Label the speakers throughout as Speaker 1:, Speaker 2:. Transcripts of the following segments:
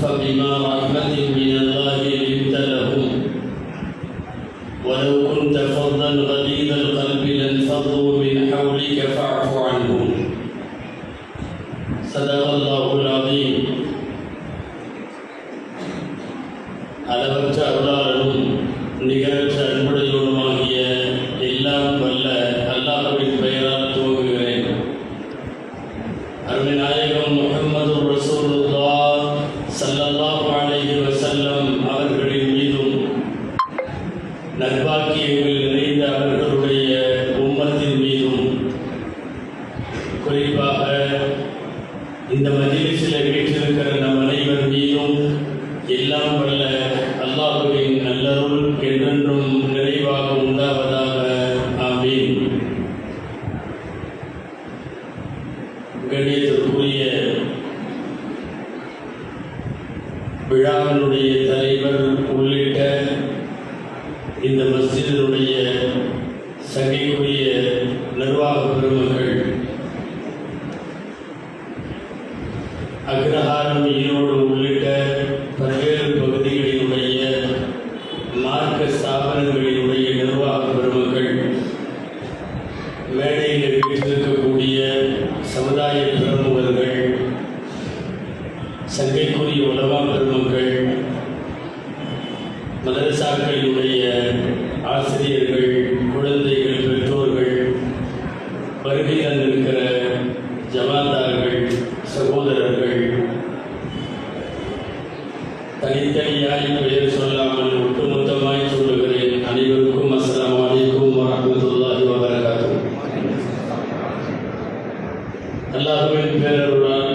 Speaker 1: فبما رحمة من الله لنت لهم ولو كنت فظا غليظ القلب لانفضوا من حولك فاعف عنهم. صدق الله العظيم. அளவற்ற அருளாளனும் நிகரற்ற அன்புடையோனுமாகிய எல்லாம் வல்ல அல்லாஹ்வின் பெயரால் துவங்குகிறேன். அருமை நாயகம் முஹம்மது ரசூலுல்லாஹ் ஸல்லல்லாஹு அலைஹி வஸல்லம் அவர்களின் மீதும் நற்பாக்கியங்கள் நிறைந்த அவர்களுடைய உம்மத்தின் மீதும் குறிப்பாக இந்த மஜ்லிஸில் வீற்றிருக்கிற நம் அனைவர் மீதும் எல்லாம் வல்ல அல்லாஹ்வின் நல்லருள் என்றென்றும் நிறைவாக உண்டாவதாக. ஆமீன். கண்ணியத்திற்குரிய விழாவினுடைய தலைவர் உள்ளிட்ட இந்த மஸ்ஜிதினுடைய சங்கைக்குரிய நிர்வாக பெருமக்கள், அக்ரஹாரம் ஈரோடு உள்ளிட்ட பல்வேறு பகுதிகளினுடைய மார்க்க ஸ்தாபனங்களினுடைய நிர்வாக பெருமக்கள், மேடையில் வீட்டிருக்கக்கூடிய சமுதாய பிரமுகர்கள், சங்கைக்குரிய உலமா பெருமக்கள், மதரசாக்களினுடைய ஆசிரியர்கள், குழந்தைகள், பெற்றோர்கள், வருகை தந்திருக்கிற ஜமாத்தார்கள், சகோதரர்கள், தனித்தனியாய் பெயர் சொல்லாமல் ஒட்டுமொத்தமாய் சொல்லுகிறேன். அனைவருக்கும் அஸ்ஸலாமு அலைக்கும் வரஹ்மத்துல்லாஹி வபரகாத்துஹு. அல்லாஹ்வின் பேரருளால்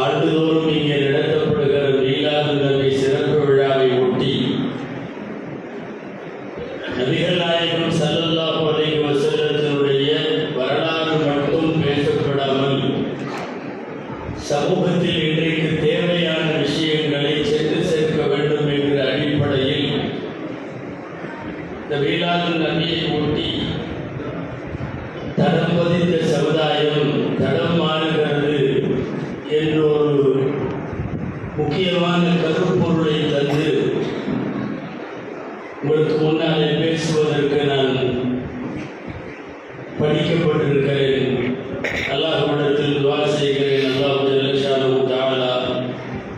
Speaker 1: ஆண்டுதோறும் இங்கே நடத்தப்படுகிற மீலாது நபி சிறப்பு விழாவை ஒட்டி நபிகள் நாயகம் ஸல்லல்லாஹு அலைஹி வஸல்லத்தினுடைய வரலாறு மட்டும் பேசப்படாமல் சமூகத்தில் இன்றைக்கு தேவையான விஷயங்களை சென்று சேர்க்க வேண்டும் என்ற அடிப்படையில் இந்த மீலாது நபியை ஒட்டி தடம் பதித்த சமுதாயம் தடம் மாறுகிறது என்ற ஒரு முக்கியமான கருப்பொருளை தந்து உங்களுக்கு முன்னாலே பேசுவதற்கு நான் படிக்கப்பட்டிருக்கிறேன். அல்லாஹ்விடத்தில் துஆ செய்கிறேன். அல்லாஹ் ஜல்ல ஷானஹு தஆலா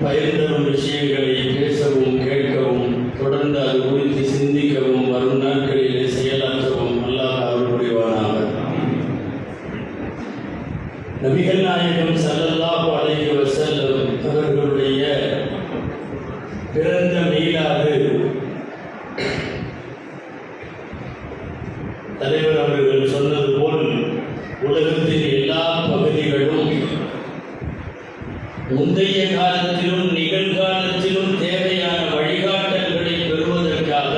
Speaker 1: பயிர்ந்தரும் விஷயங்களை பேசவும் கேட்கவும் தொடர்ந்து அது குறித்து சிந்திக்கவும் வரும் நாட்களிலே செயலாற்றவும் அல்லாஹ் அருள் புரிவானாக. நபிகள் நாயகம் ஸல்லல்லாஹு அலைஹி வஸல்லம் அவர்களுடைய பிறந்த மீலாது தலைவர் அவர்கள் சொன்னது போல் உலகத்தின் எல்லா பகுதிகளும் முந்தைய காலத்திலும் நிகழ்காலத்திலும் தேவையான வழிகாட்டல்களை பெறுவதற்காக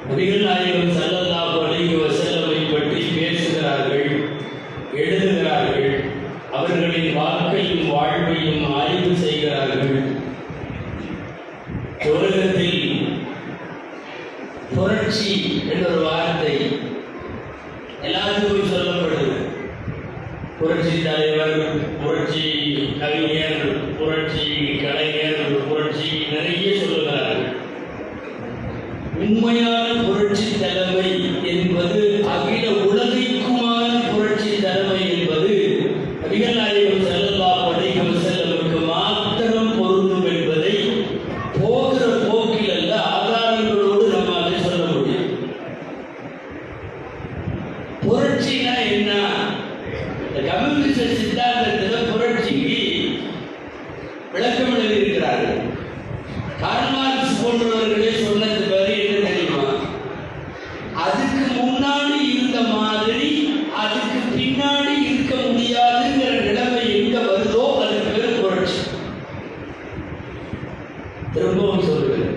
Speaker 1: நபிகள் நாயகம் ஸல்லல்லாஹு அலைஹி வஸல்லமை பற்றி பேசுகிறார்கள், எழுதுகிறார்கள், அவர்களின் வாழ்க்கையும் வாழ்வையும் ஆய்வு செய்கிறார்கள். உலகத்தில் புரட்சி என்ற ஒரு வார்த்தை எல்லாருக்கும் சொல்லப்படுது. புரட்சி தலைவர், புரட்சி கவிஞர், புரட்சி கலைஞர், புரட்சி நிறைய சொல்லுகிறார்கள். உண்மையான புரட்சி தலைமை என்பது அகில உலகிற்குமான புரட்சி தலைமை என்பது நபிகள் நாயகம் ஸல்லல்லாஹு அலைஹி வஸல்லமுக்கு மாத்திரம் பொருந்தும் என்பதை போகிற போக்கில் அல்ல ஆதாரங்களோடு நம்மால் சொல்ல முடியும். புரட்சினா என்ன? கம்யூனிஸ்ட் சித்தாந்தத்தில் புரட்சிக்கு விளக்கம் எழுதியிருக்கிறார்கள். கார்ல் மார்க்ஸ் போன்றவர்களே சொன்னது பேரு என்ன தெரியுமா? அதுக்கு முன்னாடி இருந்த மாதிரி அதுக்கு பின்னாடி இருக்க முடியாதுங்கிற நிலைமை எங்க வருதோ அதுக்கு பேர் புரட்சி. திரும்பவும் சொல்லுவேன்,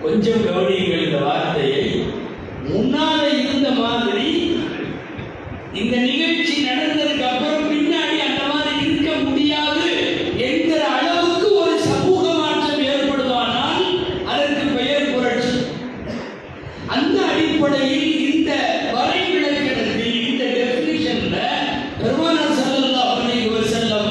Speaker 1: கொஞ்சம் கவனியுங்கள் இந்த வார்த்தையை. முன்னால இருந்த மாதிரி இந்த நிகழ்ச்சி நடந்ததுக்கு அப்புறம் பின்னாடி அந்த மாதிரி இருக்க முடியாது என்கிற அளவுக்கு ஒரு சமூக மாற்றம் ஏற்படுவானால் அதற்கு பெயர் புரட்சி. அந்த அடிப்படையில் இந்த வரைவிலக்கணத்தில் இந்த டெபினிஷன்ல பெருமானார் ஸல்லல்லாஹு அலைஹி வஸல்லம்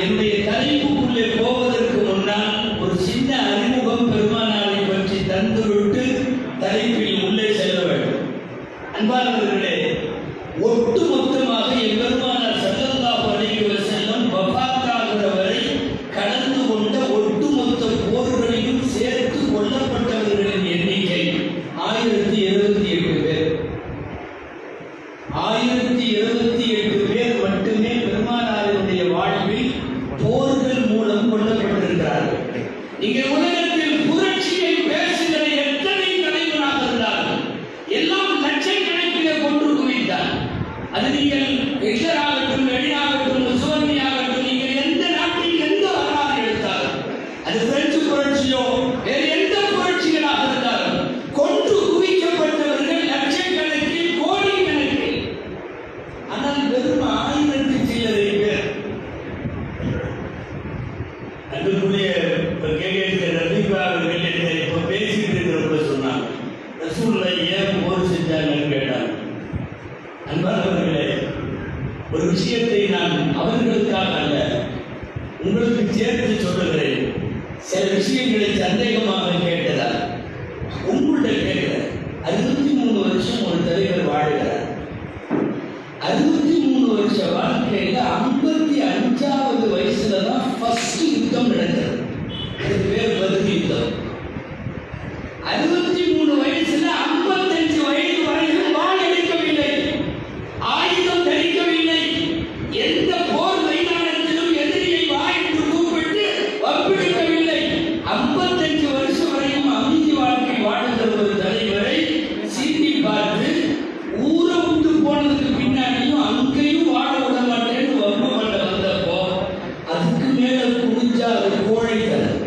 Speaker 1: என்னுடைய தலைப்புக்குள்ளே போவதற்கு முன்னால் ஒரு சின்ன அறிமுகம் பெருமானாரை பற்றி தந்துவிட்டு தலைப்பில் உள்ளே செல்ல வேண்டும். அன்பானவர்களே, ஒட்டுமொத்தமாக என் பெருமானார் ஸல்லல்லாஹு அலைஹி வஸல்லம் வஃபாத்தாகிற வரை கடந்து கொண்ட ஒட்டுமொத்த போர்களிலும் சேர்த்து கொல்லப்பட்டவர்களின் எண்ணிக்கை 1078 பேர். 1078 பேர் மட்டுமே பெருமானாருடைய வாழ்வில் போர்கள் மூலம் கொல்லப்பட்டிருக்கிறார்கள். இங்கே உலகத்தில் புரட்சியை பேசுகிற எத்தனை தலைவராக இருந்தார்கள் எல்லாம் லட்சக்கணக்கிலே கொன்று குவித்தார். அது நீங்கள் ஹிட்லர் ஆகட்டும், லெனின் ஆகட்டும், முசோலினி ஆகட்டும், நீங்கள் எந்த நாட்டில் எந்த வரலாறு எடுத்தாலும், அது பிரெஞ்சு புரட்சியோ வேறு எந்த புரட்சிகளாக இருந்தாலும், கொன்று குவிக்கப்பட்டவர்கள் லட்சக்கணக்கில், கோடிக்கணக்கில். ஆனால் வெறும் 1000 சில்லறை பேர். அன்புக்குரிய ரபீபா அவர்கள் இப்போ பேசிட்டு இருக்கிறப்ப சொன்னாங்க, ரசூலுல்லாஹ் ஏன் போர் செஞ்சாங்கன்னு கேட்டாங்க. அன்பானவர்களே, ஒரு விஷயத்தை நான் அவர்களுக்காக அல்ல, உங்களுக்கு சேர்த்து சொல்லுகிறேன். சில விஷயங்களை சந்தேகமாக கேட்டதால் உங்கள்கிட்ட கேட்கிறேன். 63 வருஷம் ஒரு தலைவர் வாழ்கிறார். 63 வருஷ வாழ்க்கையில் 55வது வயசுல தான் ஃபர்ஸ்ட் யுத்தம் நடந்தது. அதுக்கு பேர் பத்ர் யுத்தம். 63 வயசுல 55 வயது வரைக்கும் வாள் எடுக்கவில்லை, ஆயுதம் தரிக்கவில்லை, எந்த போர் மைதானத்திலும் எதிரியை வாய்ப்பு கூப்பிட்டு வம்பிழுக்கவில்லை. 55 வருஷம் வரையும் அமைதி வாழ்க்கை வாழ்ந்த ஒரு தலைவரை சீண்டி பார்த்து ஊரை விட்டு போனதுக்கு பின்னாடியும் அங்கேயும் வாழ விட மாட்டேன்னு வம்பு பண்ண வந்தப்போ அதுக்கு மேல குடிஞ்சா அது கோழை தரும்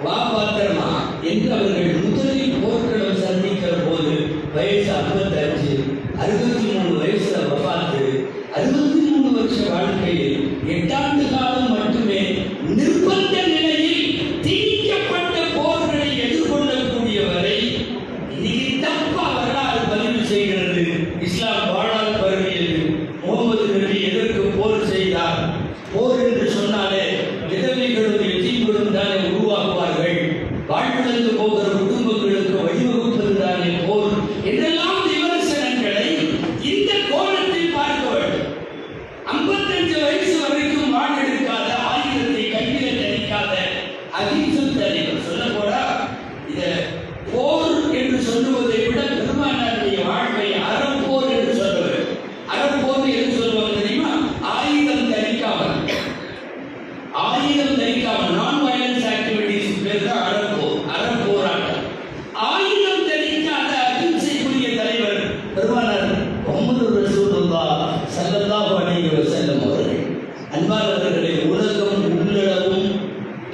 Speaker 1: வா பாத்திரமா என்று அவர்கள் முதலில் போர்க்களம் சந்திக்கிற போது வயசு 55, 63 வயசுல வஃபாத்து. 63 வருஷ வாழ்க்கையில் 8 ஆண்டு காலம் மட்டுமே நிர்பந்த நிலையில் திணிக்கப்பட்ட போர்களை எதிர்கொள்ளக்கூடியவரை இன்னைக்கு தப்பா வரலாறு பதிவு செய்கிறது. இஸ்லாம் வாழால் பரவியது. முகமது நபி எதற்கு போர் செய்தார்? போர் என்று சொன்னாலே விதவைகளும் எத்தீம்களும் தானே உருவாக்குவார்கள். வாழ்விழந்து போகிற குடும்பங்களுக்கு வழிவகுப்பது தானே போர் என்றெல்லாம் விமர்சனங்களை இந்த கோணத்தில் பார்க்க வேண்டும். 55 வயசு வரைக்கும் வாழ் எடுக்காத, ஆயுதத்தை கையில தரிக்காத அகிம்சத் தலைவர் சொல்ல போனா இத போர் என்று சொல்லுவதை விட பெருமானாருடைய வாழ்வை அறப்போர் என்று சொல்ல வேண்டும். அறப்போர் என்று சொல்லுவாங்க தெரியுமா? ஆயுதம் தரிக்காமல் நான் வயலன்ஸ் ஆக்டிவிட்டிஸ் பேர் தான் அறப்போராட்டம். ஆயுதம் தரிக்காத அகிம்சைக்குரிய தலைவர் பெருமானார் முஹம்மது ரசூலுல்லாஹ் ஸல்லல்லாஹு அலைஹி வஸல்லம் அவர்கள். அன்பானவர்களே, உலகம் உள்ளளவும்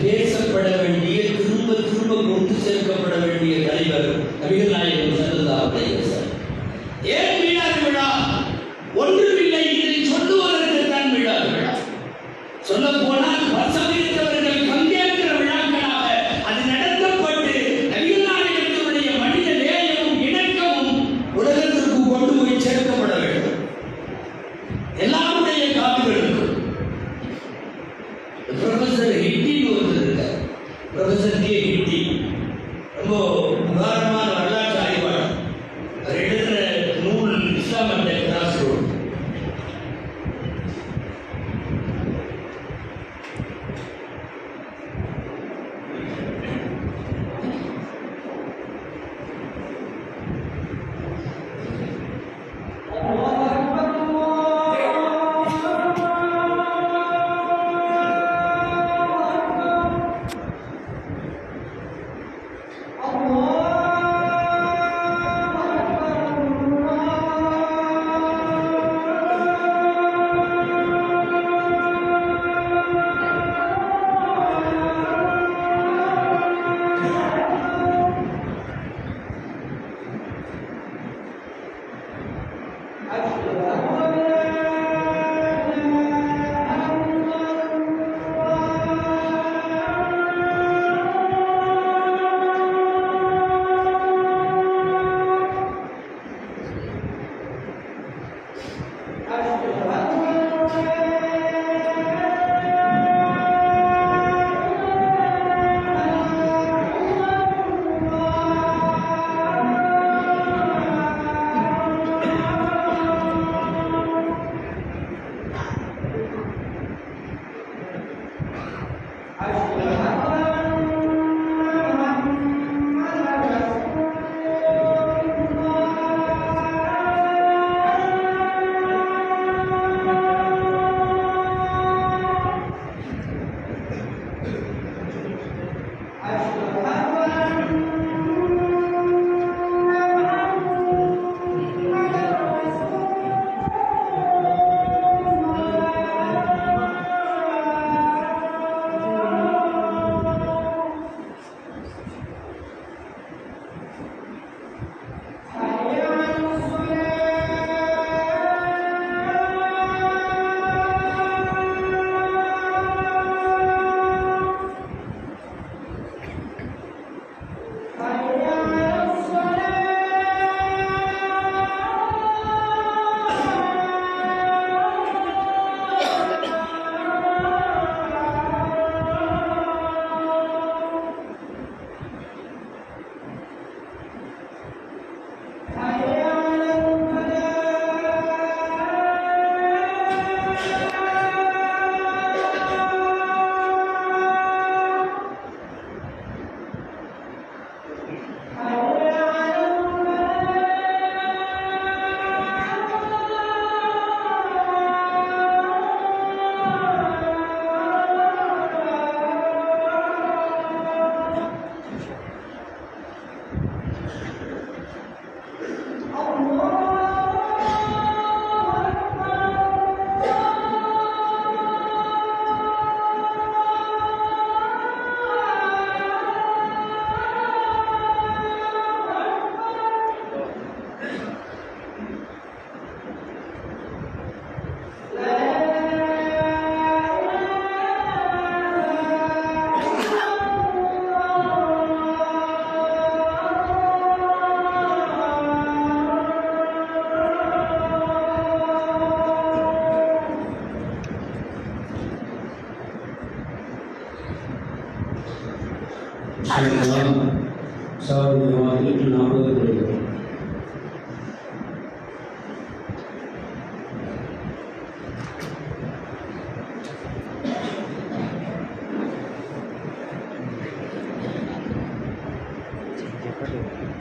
Speaker 1: பேசப்பட வேண்டிய, திரும்ப திரும்ப கொண்டு சேர்க்கப்பட வேண்டிய தலைவர் நபிகள் நாயகம் ஸல்லல்லாஹு அலைஹி வஸல்லம். ஏன் மீலாது விழா? ஒன்றுமில்லை, இதை சொல்லுவதற்கு தான் மீலாது விழா. சொல்ல போனால் வசதித்தவர்கள் பங்கேற்கிற விழாக்களாக அது நடத்தப்பட்டு நபிகள் நாயகத்தினுடைய மனித நேயமும் இணக்கமும் உலகத்திற்கு கொண்டு போய் சேர்க்கப்பட வேண்டும். எல்லாருடைய காதுகளுக்கும். ப்ரொஃபசர் ஹிட்டின்னு ஒருத்தர் இருக்கார். ப்ரொஃபசர் கே ஹிட்டி ரொம்ப உதாரணமான வரலாற்று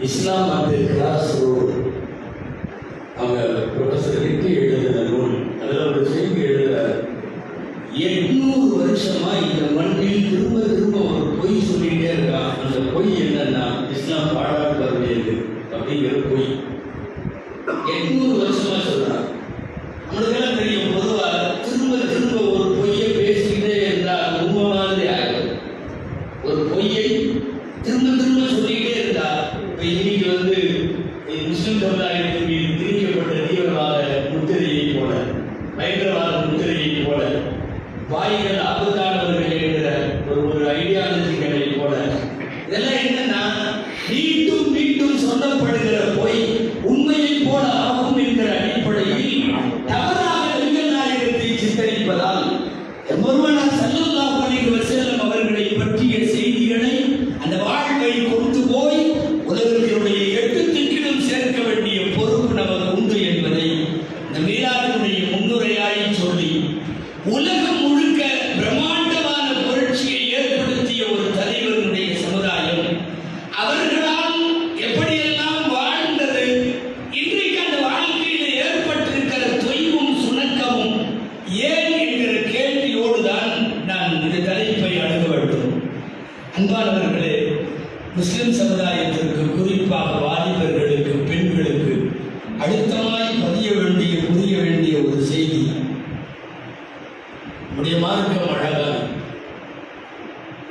Speaker 1: இஸ்லாம் வந்து கிளாஸ் ரோடு அவங்க ப்ரொஃபஸர் லிட்டி எழுதுகிற நூல் அதில் ஒரு செய்தி எழுதுகிறார். 800 வருஷமா இந்த மண்ணில் திரும்ப திரும்ப ஒரு பொய் சொல்லிட்டே இருக்கான். அந்த பொய் என்னன்னா இஸ்லாம் பாழாக்கு வருது அப்படிங்கிற பொய் 800 வருஷமா சொல்றான். நம்மளுக்கெல்லாம் தெரியும், பொதுவாக திரும்ப திரும்ப ஒரு பொய்யை பேசிக்கிட்டே இருந்தால் அது உண்மை மாதிரி ஆகும். ஒரு பொய்யை திரும்ப திரும்ப சொல்லிக்கிட்டே இருந்தா இப்போ இன்னைக்கு வந்து முஸ்லிம் சமுதாயத்தின் மீது திணிக்கப்பட்ட தீவிரவாத முத்திரையை போல, பயங்கரவாத முத்திரையை போல, வாய்கள் ஆபத்தானவர்கள் என்கிற ஒரு ஐடியாலஜிகளை போல, இதெல்லாம் என்னன்னா மீண்டும் மீண்டும் சொல்லப்படுகிற பொய் உண்மையை போல ஆகும் என்கிற அடிப்படையில் தவறாக நபிகள் நாயகத்தை சித்தரிப்பதால் பெருமானார் ஸல்லல்லாஹு அலைஹி வஸல்லம் அவர்களை பற்றிய செய்திகளை அந்த வாழ்வை கொண்டு போய் உலகத்தினுடைய 8 திக்கிலும் சேர்க்க வேண்டிய பொறுப்பு நமக்கு உண்டு என்பதை இந்த மீலாதுடைய முன்னுரையாய் சொல்லி, உலகம் முழுக்க பிரம்மாண்டமான புரட்சியை ஏற்படுத்திய ஒரு தலைவருடைய சமுதாயம் அவர்களால் எப்படியெல்லாம் வாழ்ந்தது, இன்றைக்கு அந்த வாழ்க்கையில் ஏற்பட்டிருக்கிற தொய்வும் சுணக்கமும் ஏன் என்கிற கேள்வியோடுதான் நான் இந்த தலைப்பை அணுக வேண்டும். அன்பானவர்களே, முஸ்லிம் சமுதாயத்திற்கு, குறிப்பாக வாலிபர்களுக்கு, பெண்களுக்கு அழுத்தமாய் பதிய வேண்டிய, புரிய வேண்டிய ஒரு செய்தி, நம்முடைய மார்க்கம் அழகான,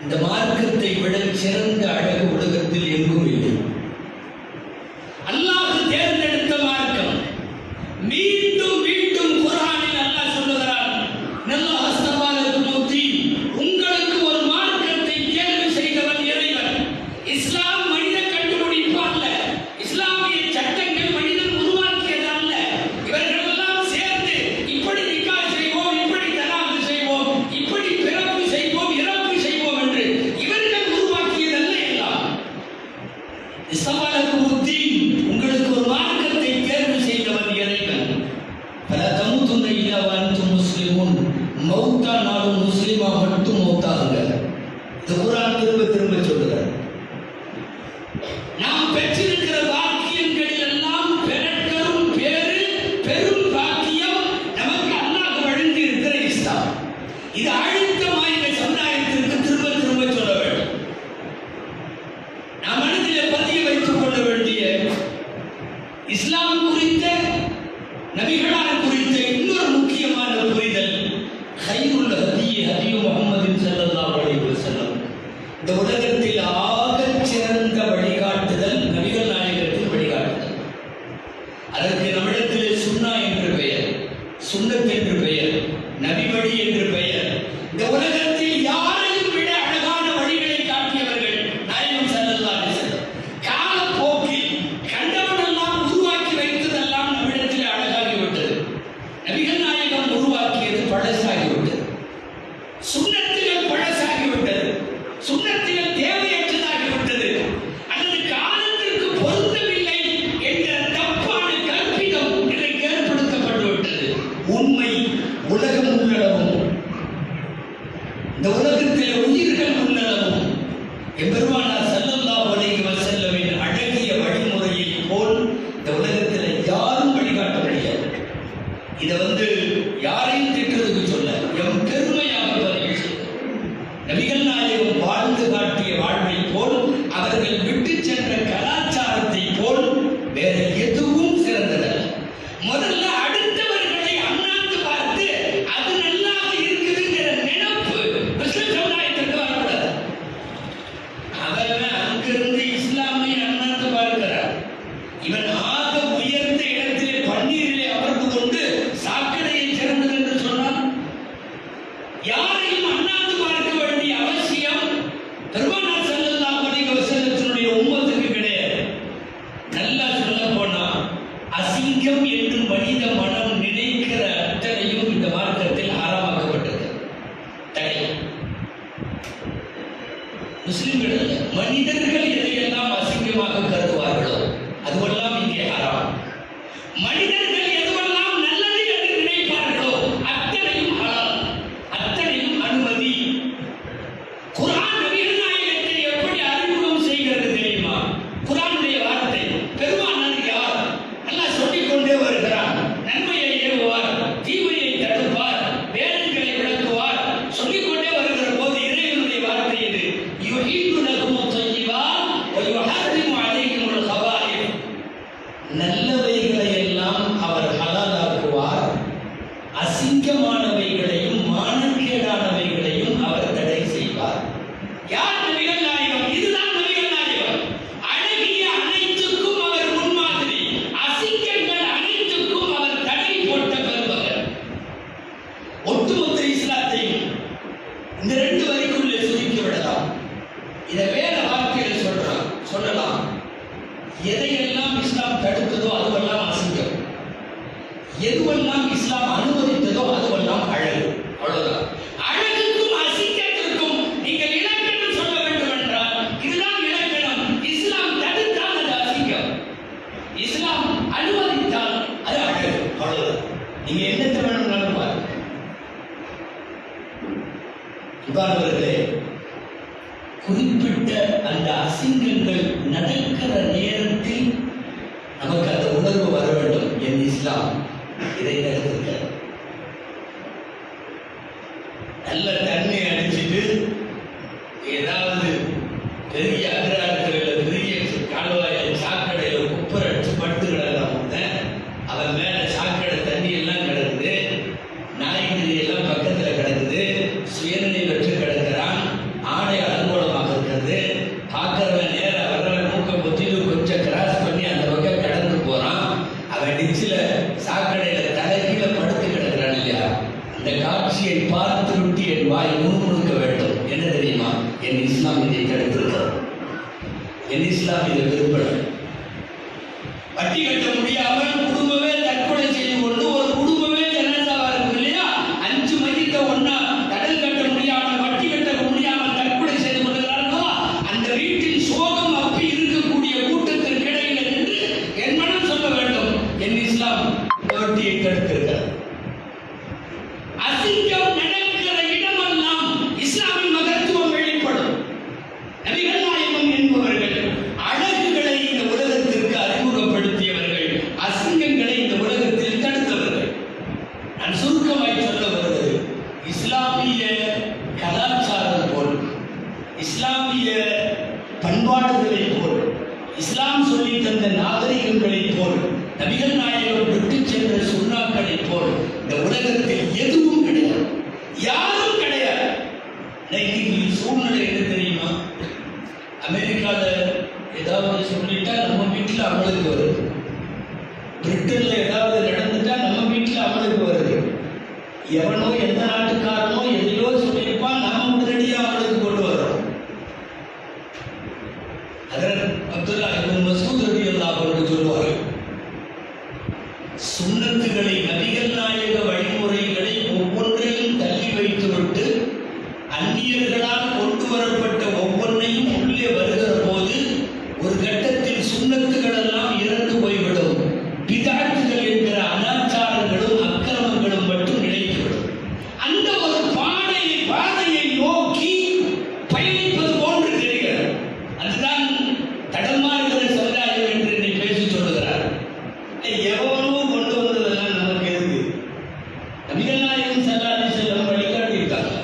Speaker 1: இந்த மார்க்கத்தை விட சிறந்த அழகு உலகத்தில் எங்கும் இல்லை. அல்லாஹ் தேர்ந்தெடுத்த மார்க்கம். மீண்டும் மீண்டும் குர்ஆனில் அல்லாஹ் சொல்லுகிறான், அல்லாஹ் அஸ்தபாலக்கும் தீன், உங்களுக்கு ஒரு மார்க்கத்தை தேர்வு செய்தவன் இறைவன். இஸ்லாம் மனித கண்டுபிடிப்பு அல்ல, இஸ்லாமிய சட்டங்கள் மனிதன் உருவாக்கியது அல்ல. இவர்கள் எல்லாம் சேர்ந்து இப்படி நிக்காஹ் செய்வோம், இப்படி தலாக் செய்வோம், இப்படி பிறப்பு செய்வோம், இறப்பு செய்வோம் என்று இவர்கள் உருவாக்கியதல்ல. எல்லாம் இஸ்லாமுக்கும் தீன், உங்களுக்கு ஒரு மார்க்கத்தை தேர்வு செய்தவன் இறைவன். பல தமுத்துன்ன இல்லா வஅன்தும் முஸ்லிமூன், மௌத்தா நாளும் முஸ்லிமா மட்டும் மௌத்தாகுங்க. இந்த குர்ஆன் திரும்ப திரும்ப சொல்லுகிறார். நாம் பெற்றிருக்கிற பாக்கியங்களில் எல்லாம் பெருட்கரும் பெரும் பாக்கியம் நமக்கு அல்லாஹ் வழங்கி இருக்கிற இஸ்லாம். இது அழுத்தமாய் இந்த சமுதாயத்திற்கு திரும்ப திரும்ப சொல்ல வேண்டும். நாம் மனதிலே பதிய வைத்துக் கொள்ள வேண்டிய, இஸ்லாம் குறித்த, நபிகளார் குறித்த இன்னொரு முக்கியமான புரிதல், ஹைருல் ஹதீ ஹதீ முஹம்மதின் ஸல்லல்லாஹு அலைஹி வஸல்லம். இந்த உலகத்தில் ஆகச் சிறந்த வழிகாட்டுதல் நபிகள் நாயகத்தின் வழிகாட்டுதல். அதற்கு நம்மிடத்திலே சுன்னா என்று பெயர், சுன்னத் என்று பெயர், நபி வழி என்று பெயர். இந்த உலகத்தில் யாரையும் விட அழகான வழிகளை காட்டியவர்கள் நாயகம் ஸல்லல்லாஹு அலைஹி வஸல்லம். காலப்போக்கில் கண்டவனெல்லாம் உருவாக்கி வைத்ததெல்லாம் நம்மிடத்திலே அழகாகிவிட்டது. நபிகள் நாயகம் உருவாக்கியது பழசாகிவிட்டது. சுன்னத்துகள் பழசாகிவிட்டது. சுன்னத்துகள் தேவையற்றதாகிவிட்டது. அல்லது காலத்திற்கு பொருந்தவில்லை என்ற தப்பான கற்பிதம் இன்றைக்கு ஏற்படுத்தப்பட்டுவிட்டது. உண்மை உலகம் உள்ளளவும், இந்த உலகத்தில் உயிர்கள் உள்ளளவும் எம்பெருமானார் ஸல்லல்லாஹு அலைஹி வஸல்லமின் அழகிய வழிமுறையை போல் இந்த உலகத்தில் யாரும் வழிகாட்ட முடியாது. இதை யாரையும் திட்டுறதுக்கு சொல்ல, எம் பெருமையாக பதிவு செய்ய, நபிகள் நாயகம் வாழ்ந்து காட்டிய வாழ்வை போல், அவர்கள் விட்டு சென்ற கலாச்சாரத்தை போல் வேற எதுவும் சிறந்ததல்ல. முதல்ல அடுத்தவர்களை அண்ணாந்து பார்த்து அது நல்லாக இருக்குதுங்கிற நினைப்பு முஸ்லிம் சமுதாயத்திற்கு வரக்கூடாது. அவன் அங்கிருந்து இஸ்லாமை அண்ணாந்து பார்க்கிறார். இவன் ஆக உயர்ந்த இடத்திலே பன்னீரிலே அமர்ந்து கொண்டு சாக்கடையை சிறந்தது என்று சொன்னான். யாரையும் அண்ணாந்து பார்க்க வேண்டிய அவசியம் பெருமானார் ஸல்லல்லாஹு அலைஹி வஸல்லத்தினுடைய உம்மத்துக்கு கிடையாது. நல்லா சொல்ல போனா, அசிங்கம் என்று மனித மனம் நினைக்கிற அத்தனையும் இந்த மார்க்கத்தில் ஆரம்பமாக்கப்பட்டது. தடை முஸ்லிம்கள் அல்ல, மனிதர்கள் எதையெல்லாம் அசிங்கமாக கருதுவார்களோ அதுவெல்லாம் இங்கே ஹராம். மனிதர்கள் எதுவெல்லாம் நல்லது என்று நினைப்பார்களோ அத்தனையும் ஹலால், அத்தனையும் அனுமதி. குர்ஆன் நபிகள் நாயகத்தை எப்படி அறிமுகம் செய்கிறது தெரியுமா? குர்ஆனுடைய வார்த்தை பெருமானார் யார்? அல்லாஹ் சொல்லிக் கொண்டே வருகிறார். நன்மையை ஏவுவார், தீமையை தடுப்பார், வேதங்களை விளக்குவார், சொல்லிக் கொண்டே வருகிற போது இறைவனுடைய வார்த்தை இது. யுஹிப்பு லகுமுத் தய்யிபாத் வ யுஹர்ரிமு அலைஹிமுல் கபாயிர். நல்லவைகளை எல்லாம் அவர் ஹலாலாக்குவார், அசிங்கமானவைகளையும் மானக்கேடானவைகளையும் அவர் தடை செய்வார். யார் நபிகள் நாயகம்? இதுதான் நபிகள் நாயகம். அழகிய அனைத்துக்கும் அவர் முன்மாதிரி, அசிங்கங்கள் அனைத்துக்கும் அவர் தடை போட்ட பெருமகன். ஒட்டுமொத்த இஸ்லாத்தையும் இந்த 2 வரிக்குள்ளே சுருக்கி விடலாம். இதை வேற வார்த்தையில் சொல்லலாம். எதையெல்லாம் இஸ்லாம் தடுத்ததோ அதுவெல்லாம் அசிங்கம், எதுவெல்லாம் இஸ்லாம் அனுமதித்ததோ அதுவெல்லாம் அழகு. அவ்வளவுதான். அழகுக்கும் அசிங்கத்திற்கும் நீங்கள் இலக்கணம் சொல்ல வேண்டும் என்றால் இதுதான் இலக்கணம். இஸ்லாம் தடுத்தால் அது அசிங்கம், இஸ்லாம் அனுமதித்தால் அது அழகு. அவ்வளவுதான். நீங்க என்னத்தை வேணும்னாலும் பாருங்க. இவ்வாறவர்களே, குறிப்பிட்ட அந்த அசிங்கங்கள் நடக்கிற நேரத்தில் நமக்கு அந்த உணர்வு வர வேண்டும். என் இஸ்லாம் இதை தடுத்திருக்கிறது. நல்ல தண்ணி அடிச்சுட்டு ஏதாவது பெரிய அகராடத்தில் பெரிய கால்வாயில் சாக்கடையில் குப்பரை அடிச்சு படுத்து கிடக்கலாம். அவன் மேல சாக்கடை தண்ணி எல்லாம் கிடக்குது, நாய்கறி எல்லாம் பக்கத்தில் கிடக்குது, சுயநிலை பெற்று கிடக்கிறான், ஆடை அலங்கோலமாக இருக்கிறது. பார்க்கறவன் நேர வர்றவன் மூக்க புத்தியில் கொஞ்சம் கிராஸ் பண்ணி அந்த பக்கம் கடந்து போறான். அவன் டிச்சில சாக்கடையில தலைகீழ படுத்து கிடக்கிறான் இல்லையா? அந்த காட்சியை பார்த்து விட்டு என் வாய் முணுமுணுக்க வேண்டும். என்ன தெரியுமா? என் இஸ்லாம் இதை தடுத்திருக்கிறது. என் இஸ்லாம் இதை விரும்பல. வட்டி கட்ட முடியாமல் குடும்பமே தற்கொலை செய்து கொண்டு ஒரு குடும்பமே ஜனாதாவா இருக்கும் இல்லையா? 5 மையத்தை ஒன்னா கடல் கட்ட முடியாமல் வட்டி கட்ட முடியாமல் தற்கொலை செய்து கொள்கிறார்களோ அந்த வீட்டில் சோகம் அப்பி இருக்கக்கூடிய கூட்டத்திற்கு இடையில நின்று என் மனம் சொல்ல வேண்டும், என் இஸ்லாம் வட்டியை தடுத்திருக்கிறது. அசிங்கம் நடக்கிற இடமெல்லாம் இஸ்லாமின் மகத்துவம் வெளிப்படும். நபிகள் நாயகம் என்பவர்கள் அழகுகளை இந்த உலகத்திற்கு அறிமுகப்படுத்தியவர்கள், அசிங்கங்களை இந்த உலகத்தில் தடுத்தவர்கள். நான் சுருக்கமாய் சொல்ல வருவது, இஸ்லாமிய கலாச்சாரம் போல், இஸ்லாமிய பண்பாடுகளை போல், இஸ்லாம் சொல்லி தந்த நாகரிகங்களை போல், நபிகள் நாயகம் விட்டு சென்ற சுண்ணாக்களை போல் இந்த உலகத்தில் எதுவும் கிடையாது, யாரும் கிடையாது. இன்னைக்கு சூழ்நிலை என்ன தெரியுமா? அமெரிக்கால ஏதாவது சொல்லிட்டா நம்ம வீட்டில் அமலுக்கு வருது, பிரிட்டன்ல ஏதாவது நடந்துட்டா நம்ம வீட்டில் அமலுக்கு வருது. எவனோ எந்த நாட்டுக்காரனோ எதையோ சொல்லியிருப்பான், நாம உடனடியாக அமலுக்கு கொண்டு வர்றோம். ஹஜ்ரத் அப்துல்லா இப்னு மஸ்ஊத் ரலியல்லாஹு அன்ஹு சொல்வார்கள், சுன்னத்துகளை நபிகள் நாயக வழிமுறைகளை ஒவ்வொன்றையும் தள்ளி வைத்துவிட்டு அந்நியர்களால் கொண்டு வரப்பட்ட ஒவ்வொன்றையும் உள்ளே வருகிற போது ஒரு கட்டத்தில் சுன்னத்துகள் எல்லாம் இறந்து போய்விடும். பிதாத்துகள் என்கிற அனாச்சாரங்களும் அக்கிரமங்களும் மட்டும் நிலைத்துவிடும். அந்த ஒரு பாதையை நோக்கி பயணிப்பது போன்று தெரிகிறது. அதுதான் தடமாறுகிற சமுதாயம் என்று என்னை பேசி சொல்லுகிறார். எவனோ கொண்டு வந்ததெல்லாம் நமக்கு எதுக்கு? நபிகள் நாயகம் ஸல்லல்லாஹு அலைஹி வஸல்லம் வழிகாட்டியிருக்காங்க.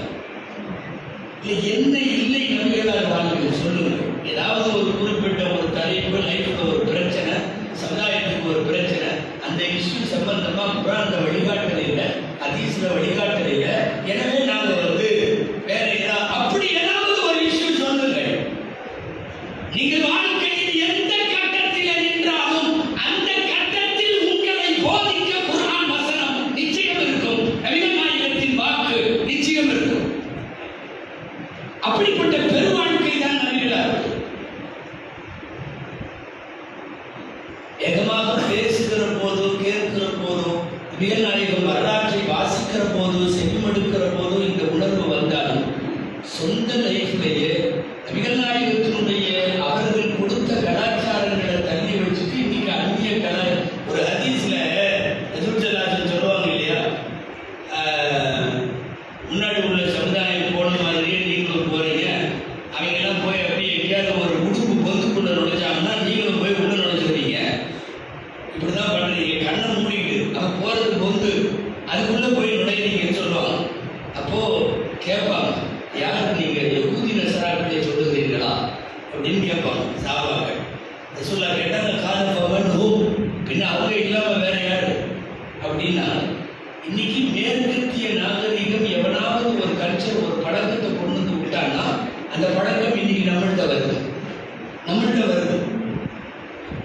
Speaker 1: என்ன இல்லை நபிகளார் வாழ்க்கையில் சொல்லுங்க. ஏதாவது ஒரு குறிப்பிட்ட ஒரு தலைப்பு, லைஃப்ல ஒரு பிரச்சனை, சமுதாயத்துக்கு ஒரு பிரச்சனை, அந்த இஷ்யூ சம்பந்தமா குர்ஆன்ல வழிகாட்டல் இல்லை, ஹதீஸ்ல வழிகாட்டல் இல்லை. எனவே நாங்க வேற ஏதாவது அப்படி ஏதாவது ஒரு இஷ்யூ சொல்லுங்க. நீங்கள் வாழ்க்கையில் எந்த கட்டத்தில் நின்றாலும் அந்த கட்டத்தில் உங்களை போதிக்க குர்ஆன் வசனம் நிச்சயம் இருக்கும், நபிகள் நாயகத்தின் வாக்கு நிச்சயம் இருக்கும். அப்படிப்பட்ட பெருவாழ்க்கை தான் நபிகளார். வேகமாக பேசுகிற போதோ கேட்கிற போதோ, நபிகள் நாயகம் வரலாற்றை வாசிக்கிற போதோ செவிமடுக்கிற போதோ இந்த உணர்வு வந்தாலும் சொந்த லைஃப்லேயே நபிகள் நாயகத்தினுடைய சமுதாயம் போன மாதிரியே நீங்களும் போறீங்க. அவங்க எல்லாம் போய் அப்படியே எங்கேயாவது ஒரு உடுப்பு பொந்துக்குள்ள நுழைஞ்சாங்கன்னா நீங்களும் போய் உள்ள நுழைஞ்சிருவீங்க. இப்படிதான் பண்றீங்க. கண்ணை மூடிட்டு அவன் போறது பொந்து, அதுக்குள்ள போய் நுழைறீங்கன்னு சொல்லுவாங்க. அப்போ கேட்பாங்க, யார் நீங்க யகூதி நஸராக்களை சொல்லுகிறீர்களா அப்படின்னு கேட்பாங்க சஹாபாக்கள். ரசூலுல்லாஹ் கேட்டாங்க, கால ஃபமன் ஹும், பின்ன அவங்க இல்லாம வேற யாரு அப்படின்னா, இன்னைக்கு மேற்கத்திய நாகரிகம் எவனாவது ஒரு கல்ச்சர் ஒரு பழக்கத்தை கொண்டு வந்து விட்டான்னா அந்த பழக்கம் இன்னைக்கு நம்மள்கிட்ட வருது.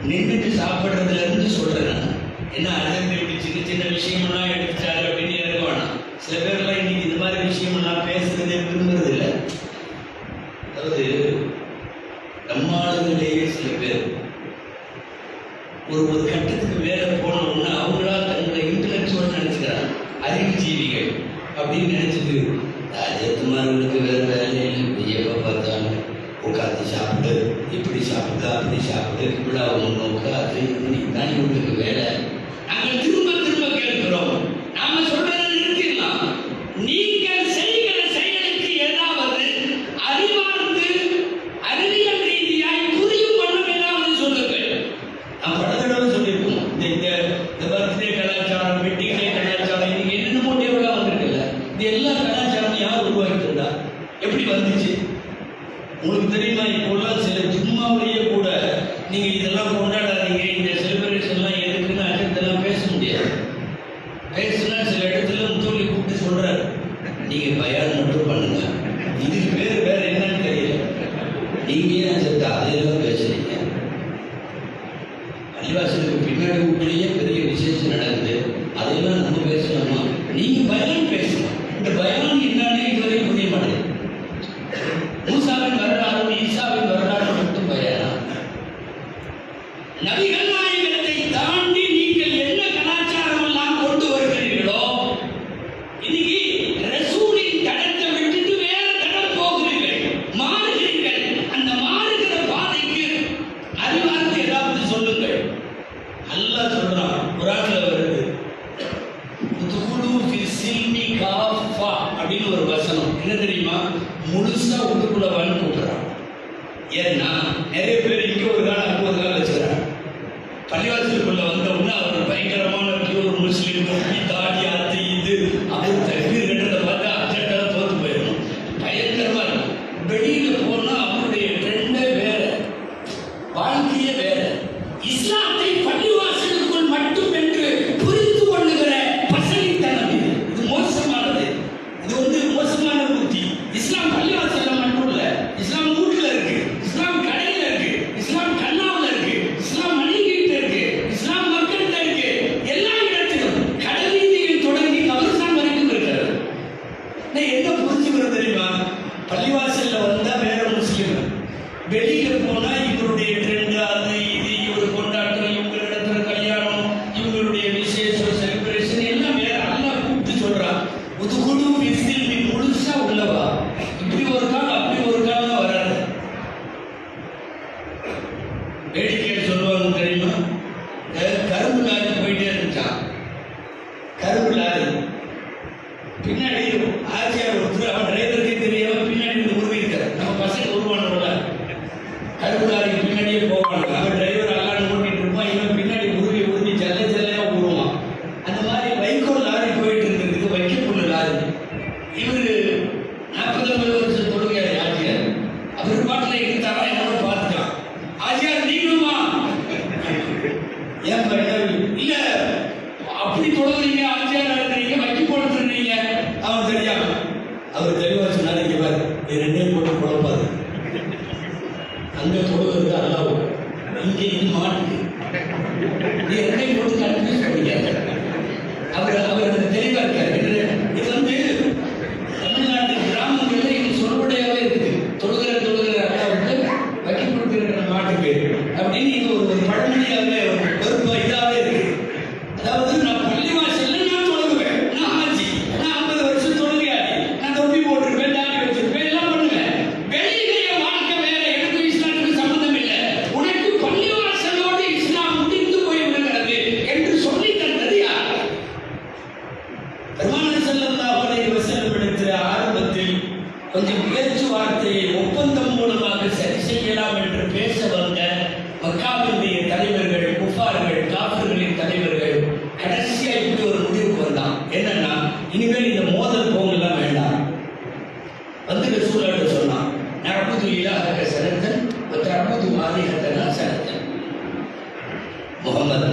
Speaker 1: நின்றுட்டு சாப்பிட்றதுல இருந்து சொல்றேன். என்ன அழகு சின்ன சின்ன விஷயமெல்லாம் எடுத்துட்டாரு அப்படின்னு இருக்க வேணாம். சில பேர்லாம் இன்னைக்கு இந்த மாதிரி விஷயமெல்லாம் பேசுறதே விரும்புறது இல்லை. அதாவது நம்மாளுங்களேயே சில பேர் ஒரு கட்டத்துக்கு மேல போனோம்னா அவங்களா தங்களை இன்டலெக்சுவல் நினைச்சுக்கிறாங்க, அறிவுஜீவிகள் அப்படின்னு நினைச்சிட்டு ராஜகுமார்களுக்கு வேற வேலை இல்லை, எப்போ பார்த்தாலும் உட்காந்து சாப்பிட்டு இப்படி சாப்பிட்டு அப்படி சாப்பிட்டு இப்படி முன்னோக்கு அது தான் இவங்களுக்கு வேலை. நாங்கள் திரும்ப திரும்ப கேட்கிறோம், நாம சொல்றதை நிறுத்திடலாம். நீங்கள் செய்கிற செயலுக்கு ஏதாவது அறிவார்ந்து அறிவியல் ரீதியாய் புரியும் வண்ணம் ஏதாவது சொல்லுங்கள். நான் பல தடவை சொல்லியிருக்கோம், இந்த பர்த்டே கலாச்சாரம், வெட்டிங் டே கலாச்சாரம், இன்னைக்கு என்னென்ன டேவெல்லாம் வந்திருக்குல்ல, இது எல்லா கலாச்சாரம் யார் உருவாக்கிட்டு எப்படி வந்துச்சு உங்களுக்கு தெரியுமா? இப்போல்லாம் சில ஜும்மாவிலேயே கூட நீங்க இதெல்லாம் கொண்டாடாதீங்க, இந்த செலிப்ரேஷன்லாம் எதுக்குன்னு அஜெண்டெல்லாம் பேச முடியாது. பேசுனா சில இடத்துல முத்தோலி கூப்பிட்டு சொல்றாரு, நீங்க பயான் மட்டும் பண்ணுங்க, இதுக்கு பேர் வேற என்னன்னு தெரியல, நீங்க ஏன் சேர்த்து அதையெல்லாம் பேசுறீங்க? பள்ளிவாசலுக்கு பின்னாடி வீட்டிலேயே பெரிய விசேஷம் நடக்குது, அதையெல்லாம் நம்ம பேசலாமா? நீங்க பயான் பேசலாம். இந்த பயான் என்னன்னு இதுவரையும் புரிய மாட்டேங்குது. மூசாவின் வரலாறு, ஈசாவின் வரலாறு மட்டும் பயானா? நபிகள் நாயகத்தை தாண்டி நீங்கள் என்ன கலாச்சாரம் எல்லாம் கொண்டு வருகிறீர்களோ, இன்னைக்கு ரசூலின் தடத்தை விட்டுட்டு வேற தடம் போகிறீர்கள், மாறுகிறீர்கள். அந்த மாறுகிற பாதைக்கு அறிவார்ந்து ஏதாவது சொல்லுங்கள். அல்லாஹ் சொல்றான், குர்ஆன்ல வருது, உதுகுலு ஃபி சில்மி காஃபா அப்படின்னு ஒரு வசனம். என்ன தெரியுமா? முழுசா உள்ளுக்குள்ள வந்து கூட்டுறான். ஏன்னா நிறைய பேர் இங்க ஒரு காலம் அங்க ஒரு காலம் வச்சுக்கிறாங்க. பள்ளிவாசலுக்குள்ள வந்தோம்னா அவர் பயங்கரமான பியூர் முஸ்லீம், தாடி அது இது அவர் தண்ணீர் கட்டுறதை பார்த்தா அஜெண்டா தோத்து போயிடணும், பயங்கரமா இருக்கும். வெளியில போனா அவருடைய ட்ரெண்டே வேற, வாழ்க்கையே வேற. இஸ்லாத்தை பள்ளிவாசலுக்குள் மட்டும் என்று புரிந்து கொள்ளுகிற பசலித்தனம் இது. இது மோசமானது, இது மோசமான புத்தி. இஸ்லாம் பள்ளிவாசல்ல மட்டும் இல்ல, இஸ்லாம் வீட்டுல இருக்கு, இஸ்லாம் கடையில இருக்கு, இஸ்லாம் கண்ணாவில் இருக்கு, இஸ்லாம் மணிகிட்ட இருக்கு, இஸ்லாம் மக்கள்கிட்ட இருக்கு, எல்லா இடத்திலும் கடல் வீதியில் தொடங்கி கபர்ஸ்தான் வரைக்கும் இருக்கிறது. என்ன புரிஞ்சுக்கிறது தெரியுமா? பள்ளிவாசல்ல வந்தா வேற முஸ்லீம், வெளியில போனா இவருடைய ட்ரெண்ட், அது இது, இவர் கொண்டாட்டம், இவங்க நடத்துற கல்யாணம், இவங்களுடைய விசேஷம், செலிப்ரேஷன் எல்லாம் வேற. அல்லாஹ் கூப்பிட்டு சொல்றான், உதுகுலு ஃபி சில்மி, முழுசா உள்ளவா. இப்படி ஒரு காலம் அப்படி ஒரு காலம் வராது. வேடிக்கை சொல்லுவாங்க தெரியுமா? கரும்பு லாரி போயிட்டே இருந்துச்சான். கரும்பு லாரி பின்னாடி ஆச்சியார் ஒருத்தர், அவன் டிரைவருக்கே தெரியாம பின்னாடி உருவி இருக்காரு. நம்ம பசங்க உருவானோட கரும்பு லாரிக்கு பின்னாடியே போவாங்க. அவன் டிரைவர் அல்லான்னு ஓட்டிட்டு இருப்பான், இவன் பின்னாடி உருவி உருவி ஜல்ல ஜல்லையா உருவான். அந்த மாதிரி வைக்கோல் லாரி போயிட்டு இருந்திருக்கு, வைக்கப்புள்ள லாரி. இவரு 40-50 வருஷம் தொழுகையாரு ஆச்சியார். அவர் பாட்டில் எடுத்தாரா என்னோட பார்த்துட்டான். ஆச்சியார் நீங்களுமா? ஏன் இல்ல அப்படி தொழுகிறீங்க, ஆச்சியார் இருக்கிறீங்க, வைக்க போட்டுருந்தீங்க. அவன் தெரியாம அவர் தெளிவா சொன்னாரு, இங்க பாரு, இது ரெண்டையும் போட்டு குழப்பாது. அங்க தொழுகிறது அல்லாஹ், இங்கே இது மாட்டுது, இது ரெண்டையும் போட்டு கன்ஃபியூஸ் பண்ணிக்காரு. அவர் அந்த தெளிவா இருக்காரு. இது வந்து தமிழ்நாட்டு கிராமங்கள்ல இது சொல்லுடையாவே இருக்குது. தொழுகிற அல்லாவுக்கு வைக்க கொடுத்துருக்கிற மாட்டுக்கு அப்படின்னு இது ஒரு பழமொழியாவே ஒரு இதாவே இருக்கு. அதாவது நான் பள்ளிவாசல்ல நான் தொழுகுவேன், நான் ஆட்சி, நான் 50 வருஷம் தொழுகையாடி, நான் தொப்பி போட்டிருப்பேன், தாடி வச்சிருப்பேன், எல்லாம் பண்ணுவேன். வெளியிலேயே வாழ்க்கை வேற, எனக்கு இஸ்லாத்துக்கு சம்பந்தம் இல்லை, உனக்கு பள்ளிவாசலோடு இஸ்லாம் முடிந்து போய் விடுகிறது என்று சொல்லி தந்தது யார்? பெருமானார் கொஞ்சம் பேச்சுவார்த்தையை ஒப்பந்தம் மூலமாக சரி செய்யலாம் என்று பேச வந்த மக்காவினுடைய தலைவர்கள், குஃபார்கள், காஃபிர்களின் தலைவர்கள் கடைசியா இப்படி ஒரு முடிவுக்கு வந்தான். என்னன்னா, இனிமேல் இந்த மோதல் போங்கெல்லாம் வேண்டாம். வந்து ரசூலுல்லாஹி சொன்னான், நஅபுது இலாஹக சனத்தன் வ தஅபுது ஆலிஹத்தனா சனத்தன். முகமது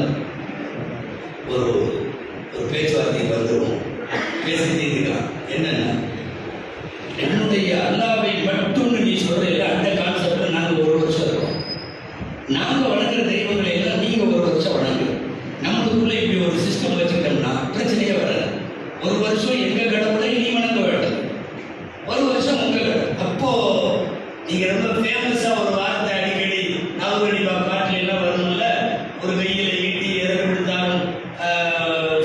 Speaker 1: ஒரு பேச்சுவார்த்தைக்கு வந்துடும், பேசி தீர்க்கலாம். என்னன்னா, என்னுடைய அல்லாவை மட்டும் நீ சொல்ற அந்த கான்செப்ட்ல நாங்கள் ஒரு வருஷம் இருக்கோம். நாங்கள் வணங்குற தெய்வங்களை எல்லாம் நீங்க ஒரு வருஷம் வணங்கு. நம்மளுக்குள்ள இப்படி ஒரு சிஸ்டம் வச்சுக்கிட்டோம்னா பிரச்சனையே வராது. ஒரு வருஷம் எங்க கடவுளை நீ வணங்க வேண்டும், ஒரு வருஷம் உங்க கடவுள். அப்போ நீங்க ரொம்ப ஃபேமஸா ஒரு வார்த்தை அடிக்கடி நாகரி பாட்டில எல்லாம் வரும்ல, ஒரு கையில ஈட்டி எதை கொடுத்தாலும்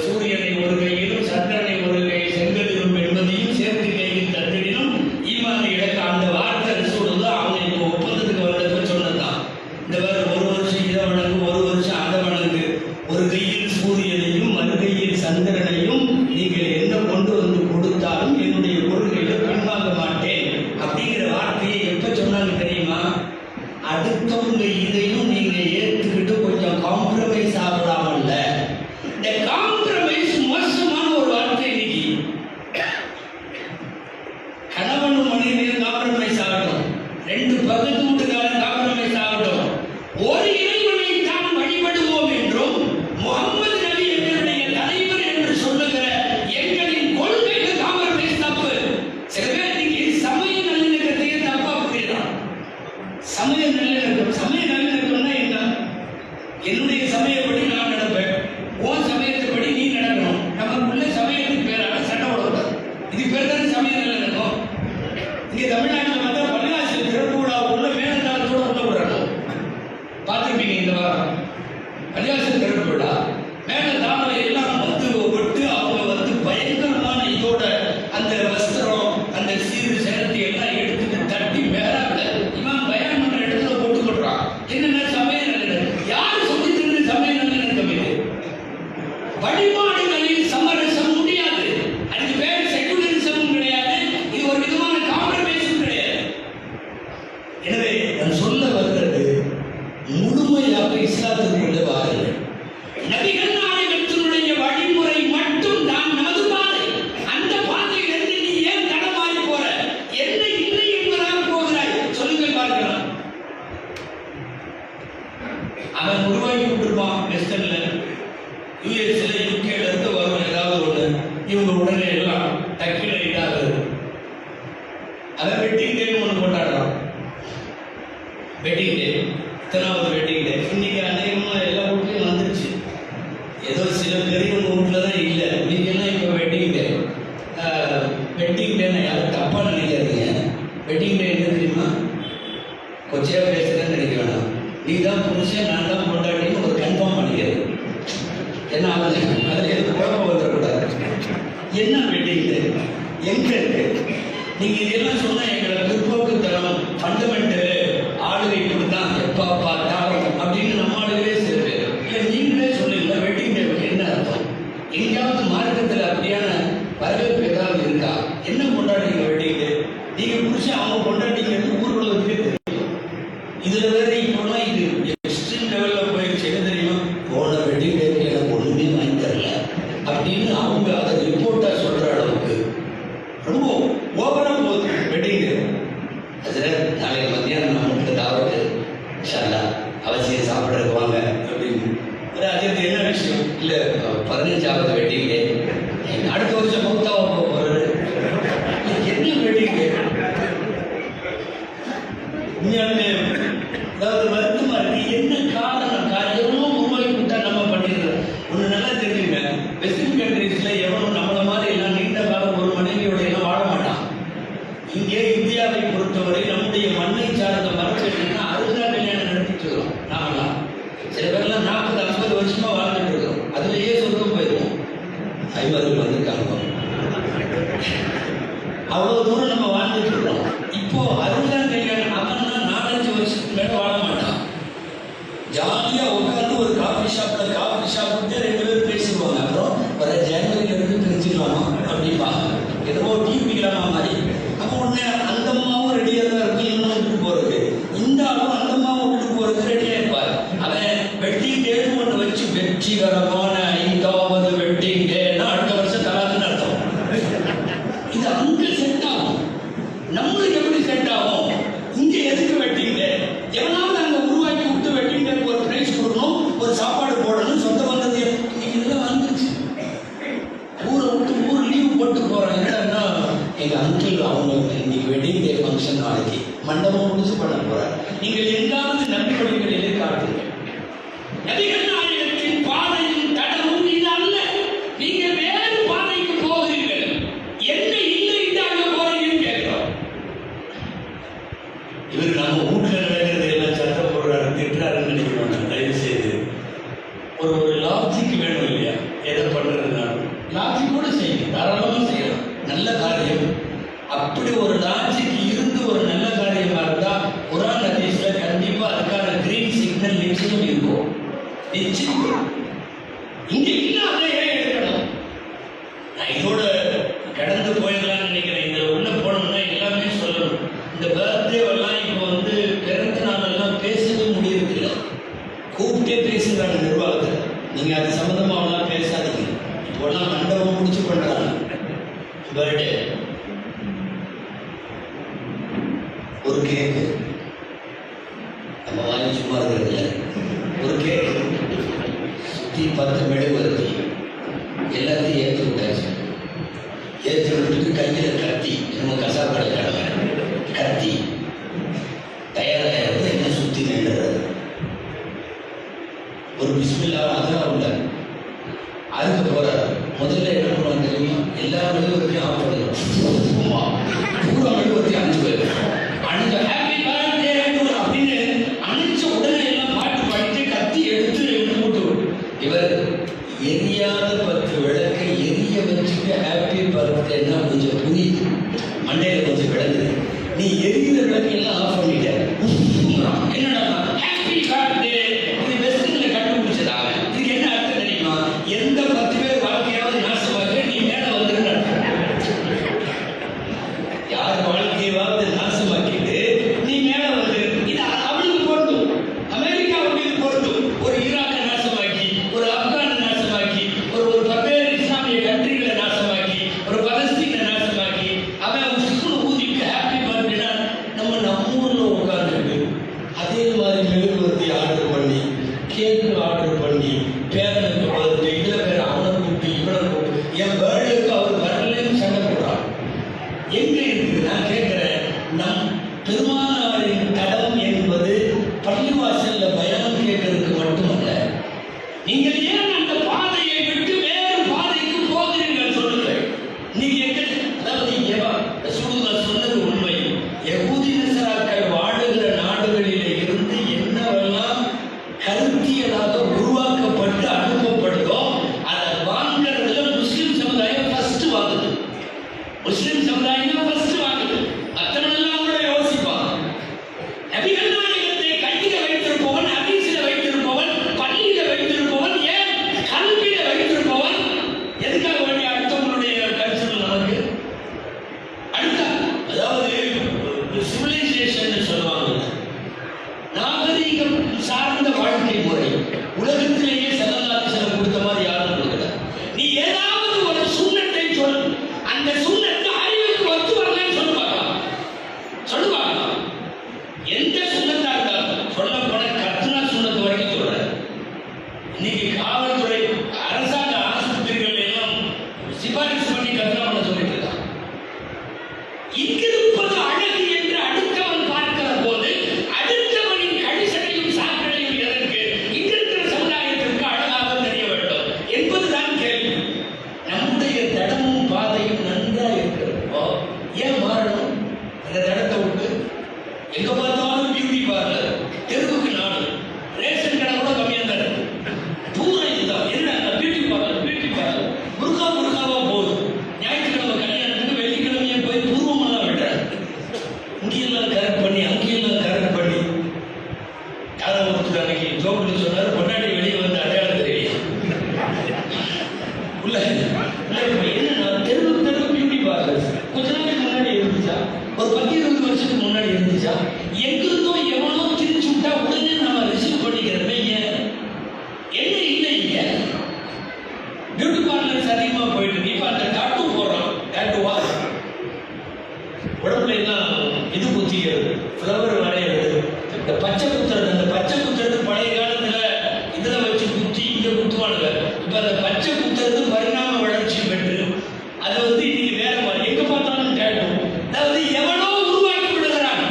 Speaker 1: சூரியனை ஒரு கையிலும் சந்திரனை ஒரு கையில் செங்கதிரும் என்பதையும் சேர்த்து கையில் தந்திடினும் ஈமானை இழக்க. அந்த வார்த்தை சொல்றது அவங்க இப்போ ஒப்பந்தத்துக்கு வந்தப்ப சொன்னதுதான். இந்த ஒரு வருஷம் இதை வணங்கு, ஒரு வருஷம் அதை வணங்கு, ஒரு கையில் சூரியனையும் மறு கையில் சந்திரனையும் நீங்கள் என்ன கொண்டு வந்து கொடுத்தாலும் என்னுடைய கொள்கையில பின்வாங்க மாட்டேன் அப்படிங்கிற வார்த்தையை எப்ப சொன்னாங்க தெரியுமா? அடுத்தவங்க இதையும் நீங்க ஏற்றுக்கிட்டு கொஞ்சம் காம்ப்ரமைஸ் ஆகலாமல்ல. இந்த காம்ப்ரமைஸ் மோசமான ஒரு வார்த்தை. இன்னைக்கு கணவனும் மனைவியும் காம்ப்ரமைஸ் ஆகட்டும், ரெண்டு பக்கத்து வீட்டுக்காரன் காம்ப்ரமைஸ் ஆகட்டும், ஒரு இறைவனை தான் வழிபடுவோம் என்றும் முகமது நபி எங்களுடைய தலைவர் என்று சொல்லுகிற எங்களின் கொள்கைக்கு காம்ப்ரமைஸ் தப்பு. சில பேர் இன்னைக்கு சமய நல்லிணக்கத்தையே தப்பா புரியலாம். சமய நல்லிணக்கம்னா என்ன? என்னுடைய சமயப்படி நான் நடப்பேன், உன் சமயத்துப்படி நீ நடக்கணும். நமக்குள்ள சமயத்துக்கு பேரான சண்டை போடக்கூடாது. இது பேர் தானே சமய நல்லிணக்கம். இங்க தமிழ்நாட்டில் வந்தா பள்ளிவாசல் திறப்பு விழா உள்ள மேலத்தாளத்தோட உள்ள விடணும். பார்த்துருப்பீங்க இந்த வாரம் பள்ளிவாசல் திறப்பு விழா மேலத்தாளம் எல்லாம் வந்து விட்டு அவங்க வந்து பயங்கரமான இதோட அந்த வஸ்திரம் அந்த சீரு சேரத்தை எல்லாம் எடுத்துட்டு தட்டி மேலாக இவன் பயான் பண்ற இடத்துல போட்டு கொள்றான். என்னென்ன சமய நல்லிணக்கம்? யார் சொல்லி தந்து சமய நல்லிணக்கம்? இது வழிபாடுகளில் சமரசம் முடியாது. அதுக்கு பேர் செகுலரிசமும் கிடையாது, இது ஒரு விதமான காம்ப்ரமைஸும் கிடையாது. எனவே நான் சொல்ல வருகிறது, முழுமையாக இஸ்லாத்திற்குள்ளே வாருங்கள். நபிகள் நாயகத்தினுடைய வழிமுறை மட்டும் தான் நமது பாதை. அந்த பாதையிலிருந்து நீ ஏன் கடமாறி போற? என்ன இல்லை என்பதாக போகிறாய்? சொல்லுங்கள் பார்க்கலாம். அவன் உருவாக்கி விட்டுருப்பான். வெஸ்டர்ன்ல, யூஎஸ்ல, யூகேல இருந்து வரும் ஏதாவது ஒண்ணு, இவங்க உடனே எல்லாம் டக்குல இதாகுது. அதை வெட்டிங் டேன்னு ஒன்று கொண்டாடுறான். Wedding day, இத்தனாவது wedding day. இன்னைக்கு அநேகமா எல்லா வீட்லையும் வந்துருச்சு. ஏதோ சில பெரியவங்க வீட்டில் தான் இல்லை. நீங்கெல்லாம் இப்போ வெட்டிங் டே. வெட்டிங் டே நான் யாரும் தப்பாக நினைக்காதீங்க. வெட்டிங் டே என்ன தெரியுமா? கொச்சையாக பேசுகிறேன்னு நினைக்க வேணாம். நீ தான் புருஷன், நான் தான் கொண்டாடின்னு ஒரு கன்ஃபார்ம் பண்ணிக்கிறது. என்ன ஆகுது? அதில் எதுக்கு குழப்பம் வந்துடக்கூடாது. என்ன வெட்டிங் டே எங்கே இருக்கு? நீங்கள் இதெல்லாம் சொன்னால் எங்களை பிற்போக்கு தரம் ஃபண்டமெண்டல் ஆளுகை கொடுத்தான் எப்பா பார்த்தாலும் அப்படின்னு நம்ம ஆளுகளே சேர்த்து இல்லை நீங்களே சொல்லுங்க. வெட்டிங் டேவுக்கு என்ன அர்த்தம்? எங்கேயாவது மார்க்கத்தில் அப்படியான வரவேற்பு ஏதாவது இருக்கா? என்ன கொண்டாடுறீங்க வெட்டிங் டே? நீங்கள் புருஷன் அவங்க கொண்டாடிங்கிறது ஊர்வலத்துக்கே தெரியும். இதுல வேற இப்போலாம் இது எக்ஸ்ட்ரீம் லெவலில் போயிடுச்சு. என்ன தெரியுமா? போன வெட்டிங் டேக்கு எனக்கு ஒன்றுமே வாங்கி தரல அப்படின்னு அவங்க அதை ரிப்போர்ட்டாக சொல்கிற அளவுக்கு ரொம்ப ஓவராக போகுது வெட்டிங் டே. அதில் நாளைக்கு மத்தியானம் நம்மளுக்கு தாவத்து ஷல்லா அவசியம் சாப்பிட்றதுக்கு வாங்க அப்படின்னு. அது என்ன விஷயம்? இல்லை 15வது வெட்டிங் டே, அடுத்த வருஷம் மௌத்தாவை போகிறது. என்ன வெட்டிங் டே? உண்மையாலுமே அதாவது வருத்தமா இருக்கு. என்ன காரணம்? எவ்வளோ உருவாக்கி விட்டா நம்ம பண்ணிடுறோம். ஒன்று நல்லா தெரிஞ்சுங்க, வெஸ்டர்ன் கண்ட்ரீஸ்ல எவனும் நம்மள மாதிரி எல்லாம் நீண்ட காலம் ஒரு மனைவியோட எல்லாம் வாழ மாட்டான். இங்கே இந்தியாவை பொறுத்தவரை நம்முடைய மண்ணை சார்ந்த மரபு என்னன்னா 60 கல்யாணம் நடத்திட்டு இருக்கிறோம். நாமெல்லாம் சில பேர்லாம் 40-50 வருஷமா வாழ்ந்துட்டு இருக்கிறோம். அதுலேயே சொர்க்கம் போயிடுவோம். 50 வந்திருக்காங்க. அவ்வளோ தூரம் நம்ம வாழ்ந்துட்டு இருக்கிறோம். இப்போ 60 கல்யாணம் அவன்னா 4-5 வருஷத்துக்கு மேலே வாழ மாட்டான். ஜாலியாக உட்காந்து ஒரு காஃபி ஷாப்பிட்டு 2 பேர் பேசிடுவாங்க. அப்புறம் வர ஜனவரியிலிருந்து பிரிச்சுக்கலாமா அப்படின்பா, ஏதோ டிபிக்கலாமா மாதிரி. அப்போ உடனே நாளைக்கு மண்டபம் முடிச்சு பண்ண போறார். நீங்கள் எங்காவது நம்பி வழிகளிலே காட்டுங்க. நபிகள் நாயகத்தின் பாதையும் தடமும் இது அல்ல. நீங்க வேறு பாதைக்கு போகிறீர்கள். என்ன இல்லை அங்க போறீங்கன்னு கேட்கிறோம். இவர் நம்ம வீட்டுல நடக்கிறது எல்லாம் சட்டம் போடுறாரு திட்டுறாருன்னு நினைக்கிறோம். தயவு செய்து ஒரு லாஜிக் வேணும் இல்லையா? எதை பண்றதுனாலும் லாஜிக் கூட செய்யணும், தாராளமா செய்யலாம். நல்ல காரியம் அப்படி ஒரு லாஜிக் இருந்து ஒரு நல்ல காரியமா இருந்தா குர்ஆன் ஹதீஸ்ல கண்டிப்பா அதுக்கான கிரீன் சிக்னல் நிச்சயம் இருக்கும். நிச்சயம் இங்க இல்லாத ஏன் எடுக்கணும்? நான் இதோட கடந்து போயிடலாம்னு நினைக்கிறேன். இதுல உள்ள போனோம்னா எல்லாமே சொல்லணும். இந்த பர்த்டே எல்லாம் இப்போ வந்து பிறந்த நாள் எல்லாம் பேசவே முடியறது இல்லை. கூப்பிட்டே பேசுறாங்க நிர்வாகத்தில். நீங்க அது சம்பந்தமாவெல்லாம் பேசாதீங்க. இப்போலாம் மண்டபம் முடிச்சு பண்றாங்க. பர்த்டே ஒரு கேக்கு, நம்ம வாங்கி சும்மா இருக்கிறது இல்லை. ஒரு கேக்கு சுற்றி 10 மெழுகுவர்த்தி எல்லாத்தையும் ஏற்றி விட்டாச்சு. ஏற்றி விட்டுட்டு கையில் கத்தி, நம்ம கசாப்படை கடமை கத்தி தயாராகிறது. என்ன சுற்றி நின்றுறது ஒரு பிஸ்மில்லா அதெல்லாம் உள்ள அதுக்கு போறாரு. முதல்ல என்ன பண்ணுவாங்க தெரியுமா? எல்லா மெழுகுவர்த்தியும் ஆஃப் பண்ணிடுவோம். பூரா மெழுகுவர்த்தி அணிஞ்சு போயிடும். அணிஞ்ச ஹாப்பி பர்த்டே அப்படின்னு அணிஞ்ச உடனே எல்லாம் பாட்டு பாடிட்டு கத்தி எடுத்து போட்டு இவர் எரியாத 10 விளக்கை எரிய வச்சுட்டு ஹாப்பி பர்த்டேன்னா கொஞ்சம் புரியுது, மண்டையில கொஞ்சம் விளங்குது. நீ எரியிற விளக்கையெல்லாம் ஆஃப் பண்ணிட்ட. என்னடா ஹாப்பி பர்த்டே இது வெஸ்டர்ன்ல கண்டுபிடிச்சதாக. இதுக்கு என்ன அர்த்தம் தெரியுமா? எந்த 10 பேர் வாழ்க்கையாவது நாசமாக நீ மேல வந்துருக்க. யார் வாழ்க்கையாவது நாசமாக்கிட்டு நீ மேல வந்து இது அவளுக்கு பொருந்தும். அமெரிக்காவுக்கு இது பொருந்தும். ஒரு ஈராக்கை நாசமாக்கி, ஒரு ஆப்கானை நாசமாக்கி, ஒரு 10 இஸ்லாமிய கண்ட்ரிகளை நாசமாக்கி, ஒரு பலஸ்தீனை நாசமாக்கி அவன் ஸ்கூல் ஊதிட்டு ஹாப்பி பர்த்டேனா நம்ம ஊர்ல உட்காந்துருக்கு. அதே மாதிரி மெழுகுவர்த்தி ஆர்டர் பண்ணி, கேக்கு ஆர்டர் பண்ணி, பேரனுக்கு பர்த்டே இதுல பேர் அவனை கூப்பிட்டு இவனை கூப்பிட்டு என் பேர்டேக்கு அவர் வரலன்னு சண்டை போடுறான். எங்க இருக்குது? நான் கேட்கிறேன். நம் பெருமானாரின் தடம் என்பது பள்ளிவாசல்ல பயான் கேட்கறதுக்கு மட்டுமல்ல. நீங்கள் ஏன் அந்த பாதையை விட்டு வேறு பாதைக்கு போகிறீர்கள் சொல்லுங்கள். நீங்க எங்க அதாவது ரசூலுல்லாஹ் சொன்னது உண்மை. யஹூதி நஸராக்கள் வாழுகிற நாடுகளிலே இருந்து என்னவெல்லாம் கருத்தியலாக உருவாக்கப்பட்டு அனுப்பப்படுதோ அதை வாங்கிறதுல முஸ்லிம் சமுதாயம் ஃபர்ஸ்ட் வாங்குது. முஸ்லிம் சமுதாயம் தான் ஃபர்ஸ்ட் வாங்குது. மற்றவெல்லாம் கூட யோசிப்பான். நபிகள் நாயகத்தை கையில வைத்திருப்பவன், ஹதீஸில வைத்திருப்பவன், பள்ளியில வைத்திருப்பவன், ஏன் கல்வியில வைத்திருப்பவன் எதுக்காக வேண்டிய அடுத்தவங்களுடைய கருத்து நமக்கு அடுத்த அதாவது சிவிலைசேஷன் சொல்லுவாங்க. நாகரீகம் சார்ந்த வாழ்க்கை முறை உலகத்திலேயே ஸல்லல்லாஹு அலைஹி வஸல்லம் கொடுத்த மாதிரி யாரும் கொடுக்கல. நீ ஏதாவது ஒரு சுன்னத்தை சொல், அந்த சுன்னத்து அறிவுக்கு ஒத்து வரலன்னு சொல்லுவாங்க. எந்த சுன்னத்தா இருந்தாலும் சொல்ல போன கத்னா சுன்னத்து வரைக்கும் சொல்றேன். இன்னைக்கு காவல்துறை அரசாங்க ஆஸ்பத்திரிகள் எல்லாம் சிபாரிசு பண்ணி கத்னா பண்ண சொல்லிட்டு இருக்காங்க. இங்கிருப்பது அழகு என்று அடுத்தவன் பார்க்கிற போது அடுத்தவனின் கழிசடையும் சாக்கடையும் எதற்கு? இங்கிருக்கிற சமுதாயத்திற்கு அழகாக தெரிய வேண்டும் என்பதுதான் கேள்வி. நம்முடைய தடமும் பாதையும் நன்றா இருக்கிறப்போ ஏன் மாறணும்? அந்த தடத்தை விட்டு எங்க பார்த்தாலும் பியூட்டி பார்லர், தெருவுக்கு நாடு, ரேஷன் கடை கூட கம்மியாக தான் இருக்கு. பூரா இதுதான் என்ன பியூட்டி பார்லர் முருகாவா போகுது. ஞாயிற்றுக்கிழமை கல்யாணத்துக்கு வெள்ளிக்கிழமையே போய் பூர்வமெல்லாம் விடுறாரு. இங்கெல்லாம் கரெக்ட் பண்ணி அங்கேயெல்லாம் கரெக்ட் பண்ணி யாரும் ஒருத்தர் அன்னைக்கு ஜோக்குன்னு சொன்னார், பொன்னாடி வெளியே வந்து அடையாளம் தெரியல உள்ள என்னன்னா தெருவு பியூட்டி பார்லர் கொஞ்ச நாளைக்கு முன்னாடி இருந்துச்சா, ஒரு 10-20 வருஷத்துக்கு முன்னாடி இருந்துச்சா, எங்கிருந்தோ எவனோ திரிச்சு விட்டா உடனே நாம ரிசீவ் பண்ணிக்கிறோமே. என்ன இல்லை இங்க பியூட்டி பார்லர்ஸ் அதிகமா போயிட்டு இருக்கு. இப்ப அந்த டாட்டூ போடுறோம், டாட்டூவா உடம்புல எல்லாம் இது குத்திக்கிறது, ஃப்ளவர் வரைகிறது, இந்த பச்சை குத்துறது. அந்த பச்சை குத்துறது பழைய காலத்துல இதுல வச்சு குத்தி இங்க குத்துவானுங்க. இப்ப அந்த பச்சை குத்துறது பரிணாம வளர்ச்சி பெற்று அது வந்து இன்னைக்கு வேற மாதிரி எங்க பார்த்தாலும் டாட்டூ. அதாவது எவனோ உருவாக்கி விடுகிறான்.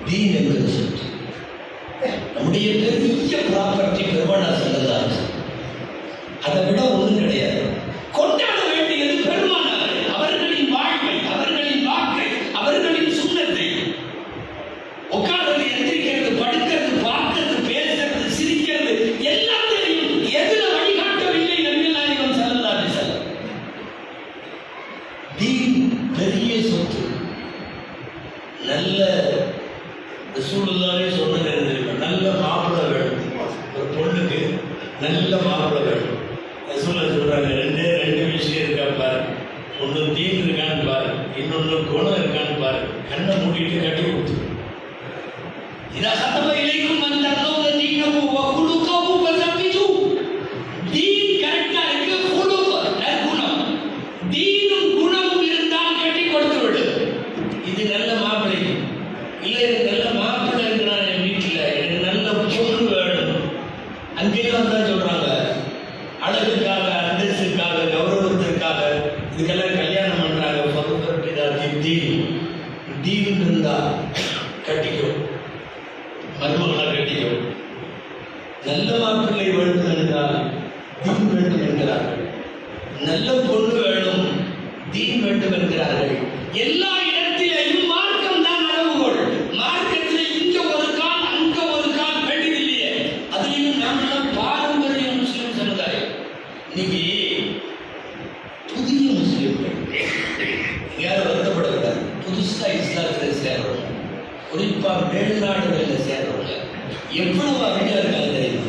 Speaker 2: தீன் என்பது சொத்து. நம்முடைய பெரிய ப்ராப்பர்ட்டி பெருமானா செல்லதான். அதை விட ஒன்றும் கிடையாது. கொண்டாட வேண்டியது பெருமானார், அவர்களின் வாழ்வை, அவர்களின் வாக்கை, அவர்களின் சுண்ணத்தை. உட்கார்றது, எந்திரிக்கிறது, படுக்கிறது, பார்க்கிறது, பேசுறது, சிரிக்கிறது, எல்லாத்தையும் எதுல வழிகாட்டவில்லை நபிகள் நாயகம் ஸல்லல்லாஹு அலைஹி வஸல்லம். தீன் பெரிய சொத்து. நல்ல ரசூலுல்லாஹி சொன்னது, நல்ல மாப்பிள்ளை வேணும். ஒரு பொண்ணுக்கு நல்ல மாப்பிள்ளை வேணும். ரசூலுல்லாஹி சொல்றாங்க, ரெண்டு விஷயம் இருக்கா பாரு. ஒன்று தீன் இருக்கான்னு பாரு, இன்னொன்று குணம் இருக்கான்னு பாரு. கண்ணை மூடிட்டு கட்டி கொடுத்து. இதா கதப இலைக்கும் மன் தர்லௌன தீனஹு வ குலுகஹு ஃபஸபிஜு. தீன் கரெக்டா இருக்கு, குலுக குணம். தீனும் குணமும் இருந்தால் கட்டி கொடுத்து விடு. இது நல்ல மாப்பிள்ளை. இல்லை, எனக்கு நல்ல மாப்பிள்ளை இருக்கிறான் என் வீட்டில், எனக்கு நல்ல பொண்ணு வேணும். அங்கேயும் தான் சொல்றாங்க, அழகுக்காக, அந்தஸ்துக்காக, கௌரவத்திற்காக இதுக்கெல்லாம் கல்யாணம் பண்றாங்க. தீன் இருந்தா கட்டிக்கும், மருமகளாக கட்டிக்கும். நல்ல மாப்பிள்ளை வேண்டும் என்றால் தீன் வேண்டும் என்கிறார்கள். நல்ல பொண்ணு வேணும், தீன் வேண்டும் என்கிறார்கள். எல்லா இடத்திலேயும் மார்க்கம் தான் அளவுகோல். மார்க்கத்தில் இங்க ஒரு கால், அங்க ஒரு கால் வேண்டியதில்லையே. அதுலயும் நாமெல்லாம் பாரம்பரிய முஸ்லிம் சமுதாயம். இன்னைக்கு புதிய முஸ்லிம்கள் யாரும் வருத்தப்படக்கூடாது. புதுசா இஸ்லாத்தில் சேர்றவங்க, குறிப்பா மேல்நாடுகளில் சேர்றவங்க எவ்வளவு அருமையா இருக்காங்க தெரியுமா?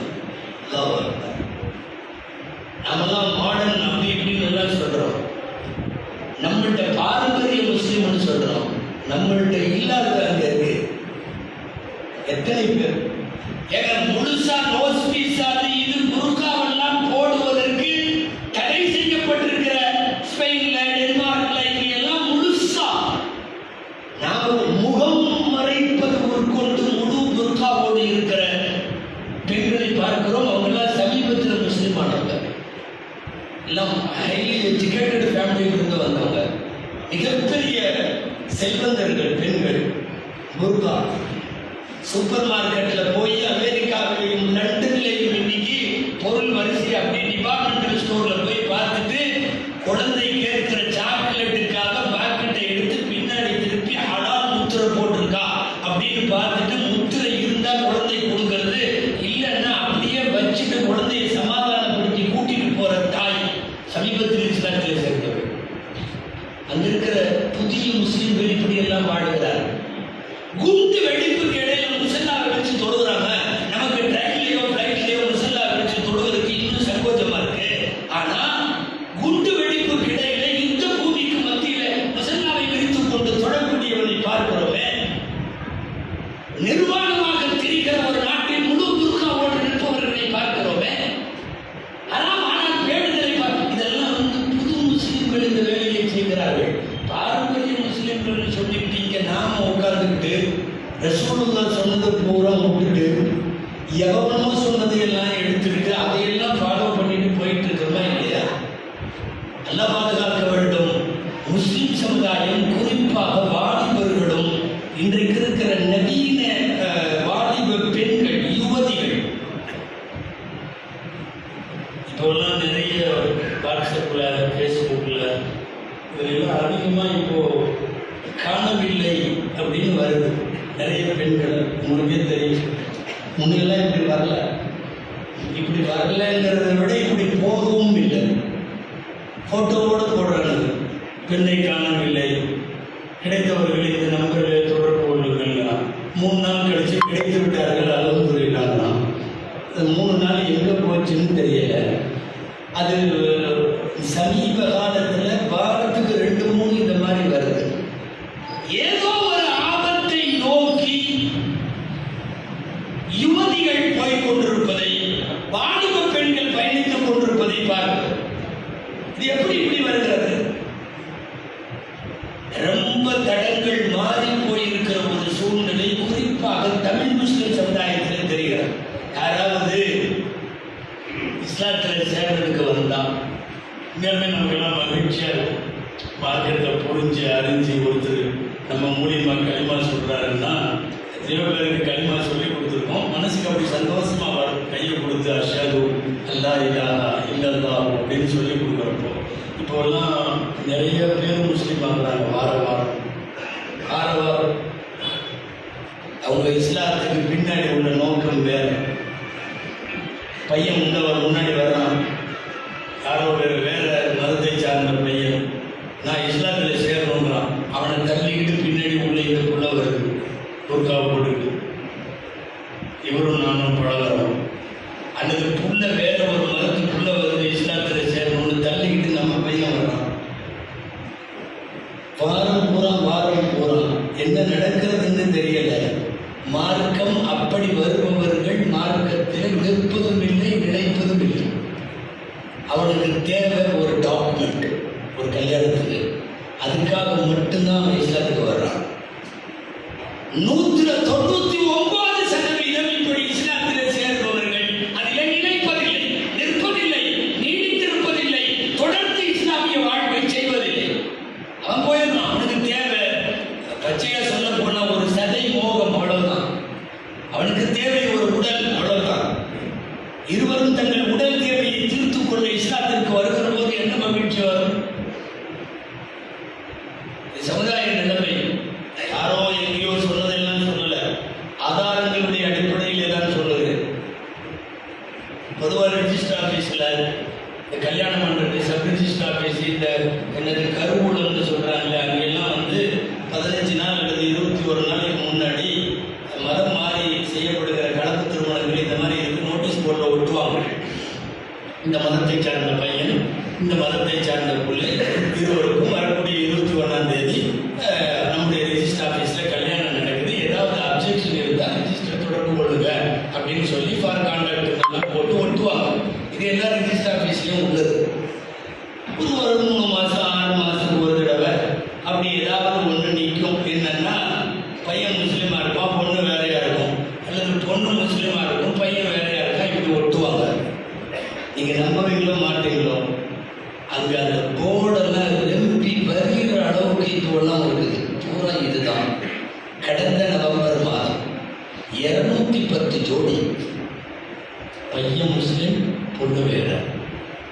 Speaker 2: நாமெல்லாம் மாடர்ன் அப்படி இப்படின்னு எல்லாம் சொல்றோம். நம்மள்கிட்ட பாரம்பரிய முஸ்லிம்னு சொல்றோம், நம்மள்கிட்ட இல்லாத அங்க இருக்கு. எத்தனை பேர் ஏன்னா முழுசா நோஸ் பீஸ் அது இது புர்காவெல்லாம் போடுவதற்கு தடை செய்யப்பட்டிருக்கிற ஸ்பெயின்ல, டென்மார்க்ல இங்க எல்லாம் முழுசா நாம் முகம் மறைப்பது உட்கொண்டு முழு புர்காவோடு இருக்கிற பெண்களை பார்க்கிறோம். அவங்க எல்லாம் சமீபத்தில் முஸ்லிம் ஆனவங்க, எல்லாம் ஹைலி எஜுகேட்டட் ஃபேமிலியிலிருந்து வந்தவங்க, மிகப்பெரிய செல்வந்தர்கள் பெண்கள். புர்கா சூப்பர் மார்க்கெட்டில் போய் அமெரிக்காவிலையும் லண்டன்லையும் இன்னைக்கு பொருள் வரிசை அப்படி டிபார்ட்மெண்டல் ஸ்டோரில் போய் பார்த்துட்டு குழந்தை கேட்கிற சாக்லேட்டுக்காக பாக்கெட்டை எடுத்து பின்னாடி திருப்பி ஹலால் முத்திரை போட்டிருக்கா அப்படின்னு பார்த்துட்டு முத்திரை இருந்தால் குழந்தை கொடுக்கறது, இல்லைன்னா அப்படியே வச்சுட்டு குழந்தையை சமாதானப்படுத்தி கூட்டிட்டு போற தாய் சமீபத்தில் இஸ்லாத்தில் சேர்ந்தவர். அங்க இருக்கிற புதிய முஸ்லிம்கள் இப்படி எல்லாம் வாழுகிறார். குண்டு வெடிப்புக்கு இடையில முசல்லாவை வச்சு தொழுகிறாங்க. நமக்கு ட்ரெயின்லயோ ஃபிளைட்லயோ முசல்லாவை வச்சு தொழுவதற்கு இன்னும் சங்கோஜமா இருக்கு. ஆனா குண்டு வெடிப்புக்கு இடையில யுத்த பூமிக்கு மத்தியில முசல்லாவை விரித்துக் கொண்டு தொழக்கூடியவனை பார்க்கிறோமே. நிர்வாணமாக திரிகிற ஒரு நாட்டில் முழு புர்காவோடு நிற்பவர்களை பார்க்கிறோமே. ஆனால் பேடுதலை இதெல்லாம் புது முஸ்லிம்கள் இந்த வேலையை செய்கிறார்கள். பாரம்பரிய முஸ்லிம்கள் சொல்லிட்டு இங்க நாம உட்கார்ந்துக்கிட்டு ரசூலுல்லாஹ் சொன்னது பூரா விட்டுட்டு எவனோ சொன்னதையெல்லாம் எடுத்துக்கிட்டு அதையெல்லாம் ஃபாலோ பண்ணிட்டு போயிட்டு இருக்கிறோமா இல்லையா? நல்லா பாதுகாக்க வேண்டும். முஸ்லிம் சமுதாயம், குறிப்பாக வாலிபர்களும், இன்றைக்கு இருக்கிற நவீன வாலிப பெண்கள், யுவதிகள், இப்போல்லாம் நிறைய வாட்ஸ்அப்ல, ஃபேஸ்புக்ல இதெல்லாம் அதிகமா இப்போ காணவில்லை அப்படின்னு வருது. நிறைய பெண்கள் உங்களுக்கே தெரியும். முன்னெல்லாம் இப்படி வரல, இப்படி வரலங்கிறத விட இப்படி போகவும் இல்லை. போட்டோவோடு போடுறாங்க, பெண்ணை காணவில்லை, கிடைத்தவர்கள் இந்த நம்பரில் தொடர்பு கொள்ளுங்கள். 3 நாள் கழிச்சு கிடைத்து விட்டார்கள், அல்ஹம்துலில்லாஹ். 3 நாள் எங்கே போச்சுன்னு தெரியல. அது சமீப காலத்தில் வாரத்துக்கு 2-3 இந்த மாதிரி வருது. ஏதோ ஒரு ஆபத்தை நோக்கி யுவதிகள் போய் கொண்டிருப்பதை, வாலிப பெண்கள் பயணித்துக் கொண்டிருப்பதை பார்க்கிறோம். இது எப்படி இப்படி வருகிறது? ரொம்ப தடங்கள் மாறி போயிருக்கிற ஒரு சூழ்நிலை குறிப்பாக தமிழ் முஸ்லிம் சமுதாயத்தில் தெரிகிறது. யாராவது இஸ்லாத்தில் சேர்றதுக்கு வந்தா இங்கே நமக்கெல்லாம் மகிழ்ச்சியா இருக்கும். மார்க்கத்தை புரிஞ்சு அறிஞ்சு ஒருத்தர் நம்ம மூலியமா களிமா சொல்றாருன்னா எத்தனையோ பேருக்கு களிமா சொல்லி கொடுத்துருக்கோம். மனசுக்கு அப்படி சந்தோஷமா வரும். கையை கொடுத்து அஷ்ஹது அல்லா இலாஹா இல்லல்லாஹ் அப்படின்னு சொல்லி கொடுக்குறப்போ இப்போல்லாம் நிறைய பேர் முஸ்லீம் ஆகுறாங்க. வாரம் அவங்க இஸ்லாத்துக்கு பின்னாடி உள்ள நோக்கம் வேற. பையன் முன்னாடி வர்றான், யாரோ வேற மதத்தை சார்ந்த பையன், நான் இஸ்லாத்தில் சேரணுங்கிறான். அவனை தள்ளிக்கிட்டு பின்னாடி உள்ள இந்த புள்ள வருது, புர்காவை போட்டுக்கிட்டு. இவரும் நானும் பழகிறோம். அல்லது புள்ள வேற ஒரு மதத்துக்குள்ள வருது, இஸ்லாத்தில் சேரணும்னு தள்ளிக்கிட்டு நம்ம பையன் வர்றான். வாரம் பூரா என்ன நடக்கிறதுன்னு தெரியல. மார்க்கம் அப்படி வருபவர்கள் மார்க்கத்தில் நிற்பதும் இல்லை, நினைப்பதும் இல்லை. அவனுக்கு தேவை ஒரு டாக்குமெண்ட், ஒரு கல்யாணத்துக்கு. அதுக்காக மட்டும்தான் அவன் இஸ்லாத்துக்கு வர்றான். 199% இப்படி இஸ்லாத்தில் சேர்பவர்கள் அதில் நினைப்பதில்லை, நிற்பதில்லை, நீடித்திருப்பதில்லை, தொடர்ந்து இஸ்லாமிய வாழ்க்கை செய்வதில்லை. அவன் போயிடணும். அவனுக்கு தேவை பச்சையா சொல்ல போனா ஒரு சதை மோகம், அவ்வளவுதான். அவனுக்கு தேவை ஒரு உடல், அவ்வளவுதான். இருவரும் தங்கள் உடல் தேவையை தீர்த்துக் கொள்ள இஸ்லாத்திற்கு வருகிற போது என்ன மகிழ்ச்சி வரும்? சமுதாய நிலைமை யாரோ எங்கேயோ சொன்னதெல்லாம் சொல்லல, ஆதாரங்களுடைய அடிப்படையிலே தான் சொல்லுகிறேன். பொதுவாக ரிஜிஸ்டர் ஆஃபீஸில் இந்த கல்யாணம் பண்ணுறது, சப் ரிஜிஸ்டர் ஆஃபீஸ், இந்த என்னது கருவூலம்னு சொல்கிறாங்களே, அங்கெல்லாம் வந்து 15 நாள் அல்லது 21 நாளைக்கு முன்னாடி மதம் மாறி செய்யப்படுகிற கலப்பு திருமணங்கள் இந்த மாதிரி இருக்கு, நோட்டீஸ் போர்டில் ஒட்டுவாங்க. இந்த மதத்தை சார்ந்த பையன், இந்த மதத்தை சார்ந்த பிள்ளை இருவருக்கும் வரக்கூடிய 21ஆம் தேதி நம்முடைய ரிஜிஸ்டர் ஆஃபீஸில் கல்யாணம் நடக்குது. ஏதாவது அப்ஜெக்ஷன் இருந்தால் ரிஜிஸ்டர் தொடர்பு கொள்ளுங்க அப்படின்னு சொல்லி ஃபார் கான்டாக்ட் எல்லாம் போட்டு ஒட்டுவாங்க. இது எல்லா ரிஜிஸ்டர் ஆஃபீஸ்லையும் உள்ளது. ஒரு 3 மாதம் 6 மாதத்துக்கு ஒரு தடவை அப்படி ஏதாவது ஒன்று நிற்கும். என்னன்னா, பையன் முஸ்லீமாக இருப்பான், பொண்ணு வேறையா இருக்கும், அல்லது பொண்ணு முஸ்லீமாக இருக்கும், பையன் வேறையா இருக்கா, இப்படி ஒட்டுவாங்க. நீங்கள் நம்புவீங்களோ மாட்டீங்களோ, அங்கே அந்த போர்டெல்லாம் எம்பி வருகிற அளவுக்கு இப்போலாம் இருக்குது. பூரா இதுதான். கடந்த நவம்பர் மாதம் 210 ஜோடி, பையன் முஸ்லீம் பொண்ணு வேற,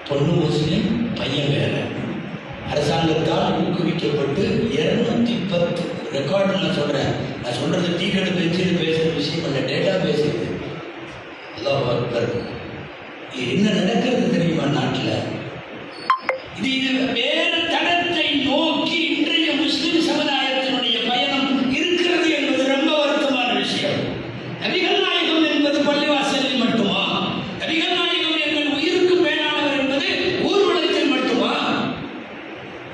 Speaker 2: பொண்ணு முஸ்லீம் பையன் வேற, அரசாங்கத்தால் ஊக்குவிக்கப்பட்டு 210 ரெக்கார்டு. நான் சொல்றது டீ கடை பெஞ்சில் பேசுகிற விஷயம் அல்ல, டேட்டா பேசுறது. அல்லாஹ் அக்பர். என்ன நடக்கிறது தெரியுமா நாட்டில்? இது வேறு தடத்தை நோக்கி இன்றைய முஸ்லிம் சமுதாயத்தினுடைய பயணம் இருக்கிறது என்பது ரொம்ப வருத்தமான விஷயம். நபிகள் நாயகம் என்பது பள்ளிவாசலில் மட்டுமா? நபிகள் நாயகம் எங்கள் உயிருக்கு மேலானவர் என்பது ஊர்வலத்தில் மட்டுமா?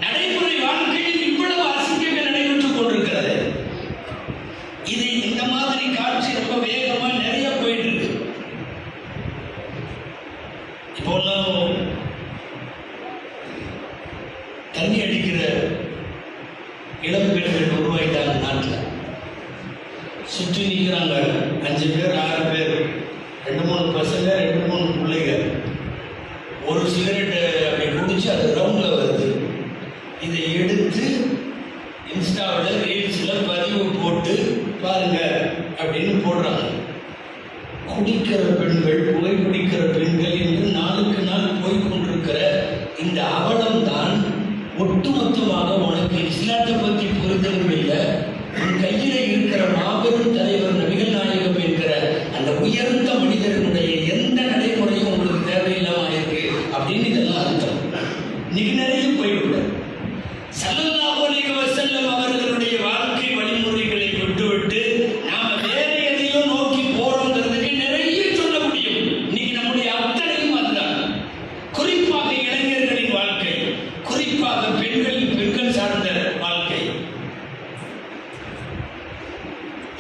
Speaker 2: நடைமுறை வாழ்க்கையில் இவ்வளவு அசிங்கங்கள் நடைபெற்றுக் கொண்டிருக்கிறது. இது இந்த மாதிரி காட்சி ரொம்ப வேகமா நிறைய போயிட்டு இருக்கு. இப்போல்லாம் தண்ணி அடிக்கிற இளம் பெண்கள் உருவாயிட்டாங்க நாட்டில். சுற்றி நிற்கிறாங்க 5 பேர் 6 பேர், 2-3 பசங்க, 2-3 பிள்ளைங்க. ஒரு சிகரெட்டு அப்படி குடிச்சு அது ரவுண்டில் வருது. இதை எடுத்து இன்ஸ்டாவில் ரீல்ஸில் பதிவு போட்டு பாருங்க அப்படின்னு போடுறாங்க. குடிக்கிற பெண்கள், புகைப்பிடிக்கிற பெண்கள் என்று நாளுக்கு நாள் போய்கொண்டிருக்கிற இந்த அவலம் தான் ஒட்டுமொத்தமாக உனக்கு இஸ்லாத்தை பற்றி புரிதலும் இல்லை, உன் கையிலே இருக்கிற மாபெரும் தலைவர் நபிகள் நாயகம் என்கிற அந்த உயர்ந்த மனிதர்களுடைய எந்த நடைமுறையும் உங்களுக்கு தேவையில்லாமல் இருக்கு அப்படின்னு இதெல்லாம் அர்த்தம். நிறைய போய்விட ஸல்லல்லாஹு அலைஹி வஸல்லம் அவர்களுடைய வாழ்க்கை வழிமுறைகளை விட்டுவிட்டு நாம வேற எதையோ நோக்கி போறோங்கிறதுக்கு நிறைய சொல்ல முடியும். இன்னைக்கு நம்முடைய அத்தனையும் அதுதான். குறிப்பாக இளைஞர்களின் வாழ்க்கை, குறிப்பாக பெண்கள் சார்ந்த வாழ்க்கை.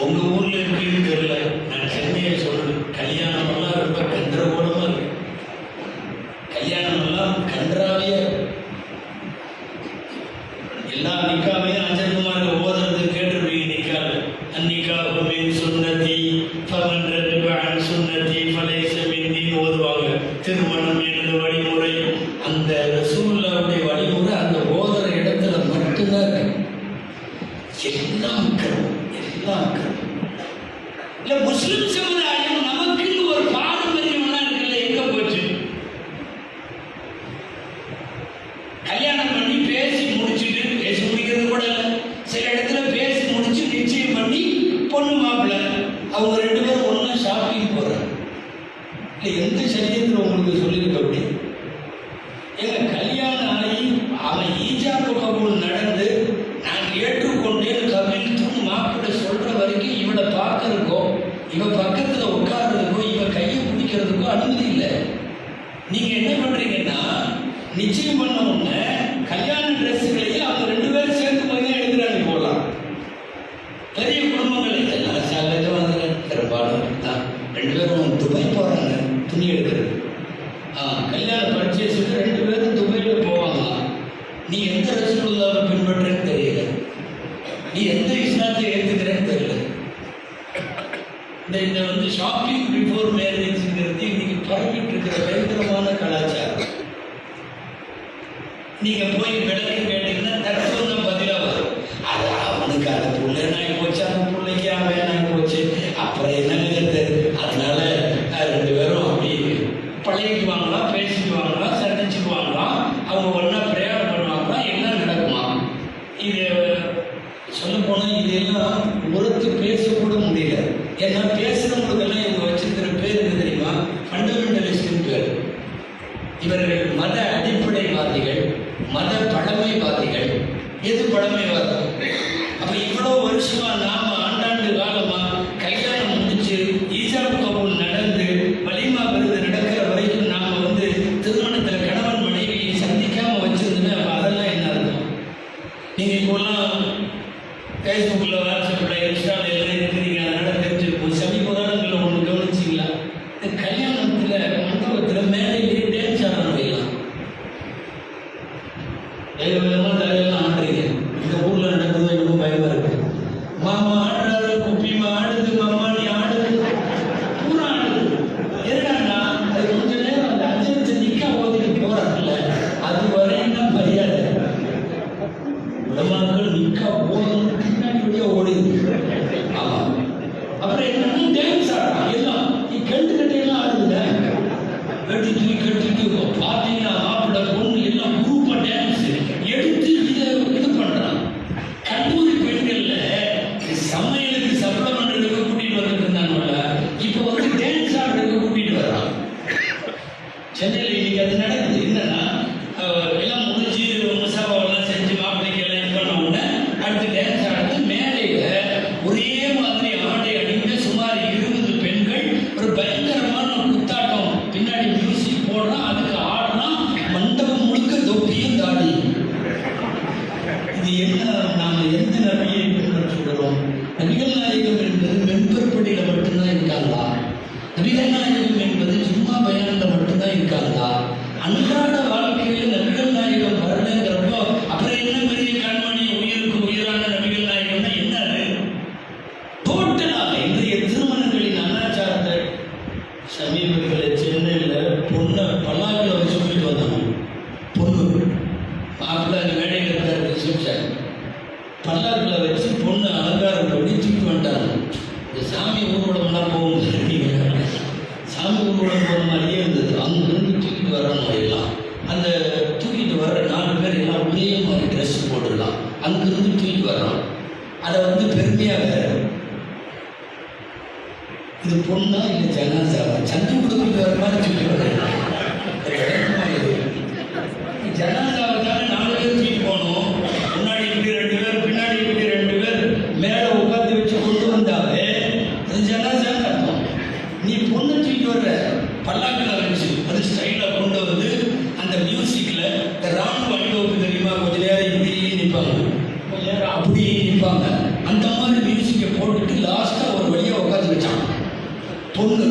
Speaker 2: உங்க ஊர்ல எப்படின்னு தெரியல, நான் சென்னையை சொல்றேன். கல்யாணம் எல்லாம் ரொம்ப கந்தரகோலமா இருக்கு. கல்யாணம் எல்லாம் கன்றாவியா இருக்கு. எல்லா நிக்காவையும் அஜய்குமார் ஓதுறது கேட்டிருப்பீங்க. நிக்காது அந்நிக்காஹு மின் சுன்னதி ஃபமன் ரகிப அன் சுன்னதி ஃபலைஸ மின்னி ஓதுவாங்க. திருமணம் எனது வழிமுறை, அந்த ரசூலுல்லாஹ்வுடைய வழிமுறை அந்த ஓதுற இடத்துல மட்டும்தான் இருக்கு. எல்லாம் நீ எந்த இஸ்லாத்தை ஏற்றுக்கிறேன்னு தெரியல. இந்த வந்து ஷாப்பிங் பிஃபோர் மேரேஜ்ங்கிறது இன்னைக்கு பரவிட்டு இருக்கிற பயங்கரமான கலாச்சாரம். நீங்க போய் விளக்கு கேட்டீங்கன்னா தற்போது பதிலாக வரும். அது அவனுக்கு அந்த புள்ள நாய் போச்சு, அந்த பிள்ளைக்கு அவன் நாய் போச்சு, அப்புறம் என்னங்கிறது. அதனால 2 பேரும் அப்படி பழகிக்குவாங்களாம், பேசிக்குவாங்களாம், சந்திச்சுக்குவாங்களாம், அவங்க ஒன்றா பிரயாணம் பண்ணுவாங்களாம், எல்லாம் நடக்குமா. இது சொல்ல போனால் இதெல்லாம் உரத்து பேசக்கூட முடியல. ஏன்னா பேசுகிறவங்களுக்கெல்லாம் இவங்க வச்சிருக்கிற பேர் என்ன தெரியுமா? ஃபண்டமெண்டலிஸ்ட்னு பேர். இவர்கள் மத அடிப்படைவாதிகள், மத பழமைவாதிகள். எது பழமைவாதம்? அப்ப இவ்வளோ வருஷமா நாம ஆண்டாண்டு காலமா கல்யாணம் முடிச்சு ஈஜாப் கபூல் நடந்து வலிமா விருது நடக்கிற வரைக்கும் நாம வந்து திருமணத்தில் கணவன் மனைவியை சந்திக்காம வச்சிருந்தோமே. அப்ப அதெல்லாம் என்ன இருக்கும்? நீங்க இப்போலாம் ஃபேஸ்புக்கில், வாட்ஸ்அப்பில், இன்ஸ்டாவில் எல்லாம் இருக்கிறீங்க, அதனால தெரிஞ்சிருக்கும். சமீப காலங்களில் ஒன்று கவனிச்சிங்களா? இந்த கல்யாணத்தில் மண்டபத்தில் மேலேயே டான்ஸ் ஆடணும். விதமாக தலையெல்லாம் ஆடுறீங்க. இந்த ஊரில் நடக்குதோ என்னமோ பயமாக இருக்கு. மாமா ஆடுறாரு, குப்பிமா ஆடுது, மாமா நீ ஆடுது, பூரா ஆடுது. என்னன்னா அது கொஞ்ச நேரம் அந்த அஞ்சலிச்சு நிற்க ஓதிட்டு போறாங்கல்ல, அது வரையும் தான் மரியாதை. உலமாக்கள் நிற்க ஓதும் பின்னாடி ஓடுது. ஆமா, அப்புறம் என்னன்னா டான்ஸ் ஆடுறான். எல்லாம் நீ கெட்டு கட்டையெல்லாம் ஆடுதுங்க. கட்டி தூக்கி கட்டிட்டு பார்த்தீங்கன்னா மாப்பிள்ளை பொண்ணு எல்லாம் குரூப்பா டான்ஸ் எடுத்து இது பண்றான். கல்லூரி பெண்கள்ல சமையலுக்கு சப்ளம் பண்றதுக்கு கூட்டிட்டு வந்துட்டு இருந்தாங்கல்ல, இப்ப வந்து டான்ஸ் ஆடுறதுக்கு கூட்டிட்டு வர்றான். சென்னையில் இன்னைக்கு அது நடக்குது. என்னன்னா எல்லாம் முடிஞ்சு முசாபாவெல்லாம் செஞ்சு மாப்பிள்ளைக்கு எல்லாம் இது பண்ண உடனே அடுத்து டான்ஸ் ஆடுறது. மேலையில ஒரே மாதிரி ஆடை அணிந்து சுமார் 20 பெண்கள் ஒரு பயங்கரமான குத்தாட்டம், பின்னாடி மியூசிக் போடுறான், அதுக்கு ஆடுறான், மண்டபம் முழுக்க தொப்பியும் தாடி. இது என்ன? நாம எந்த நபியை பின்பற்றுகிறோம்? நபிகள் நாயகம் என்பது மென்பற்படியில மட்டும்தான் இருக்காங்களா? நபிகள் நாயகம் என்பது சும்மா பயணத்துல மட்டும்தான் இருக்காங்களா? அன்றாட வாழ்க்கையில் நபிகள் நாயகம் வரலங்கிறப்போ அப்புறம் என்ன பெரிய கண்மணி உயிருக்கு உயிரான நபிகள் நாயகம்னா என்னது? டோட்டலாக இன்றைய திருமணங்களின் அனாச்சாரத்தை சமீபத்தில் சென்னையில் பொண்ணை பல்லாக்கில் வச்சு சொல்லிட்டு வந்தாங்க. பொண்ணு மாப்பிள்ளை அந்த மேடையில் இருக்கிற ரிசப்ஷன் பல்லாக்கில் வச்சு பொண்ணு அலங்காரம் பண்ணி தூக்கிட்டு வந்துட்டாங்க. இந்த சாமி ஊர்வலம்லாம் போகும்போது நீங்கள் சாமி ஊர்வலம் போகிற மாதிரியே இருந்தது. அங்கிருந்து தூக்கிட்டு வரணும். எல்லாம் அந்த தூக்கிட்டு வர்ற 4 பேர் எல்லாம் ஒரே மாதிரி ட்ரெஸ் போட்டுடலாம். அங்கிருந்து தூக்கிட்டு வர்றோம். அதை வந்து பெருமையாக இது பொண்ணா இல்லை ஜனாசாவா சந்து கொடுத்துட்டு வர மாதிரி தூக்கிட்டு வர்றேன். ஜனாசாவை தானே 4 பேர் தூக்கிட்டு போகணும். முன்னாடி இப்படி 2 பேர், பின்னாடி இப்படி 2 பேர் மேலே உட்காந்து வச்சு கொண்டு வந்தாவே அது ஜனாசான்னு அர்த்தம். நீ பொண்ணை தூக்கிட்டு வர்ற பல்லாக்கில் வச்சு அது ஸ்டைலாக கொண்டு வந்து அந்த மியூசிக்கில் இந்த ராணுவ அணிவகுப்பு தெரியுமா? கொஞ்ச நேரம் இப்படியே நிற்பாங்க, கொஞ்ச நேரம் அப்படியே நிற்பாங்க. அந்த மாதிரி மியூசிக்கை போட்டுட்டு லாஸ்ட்டாக ஒரு வழியாக உட்காந்து வச்சான். பொண்ணு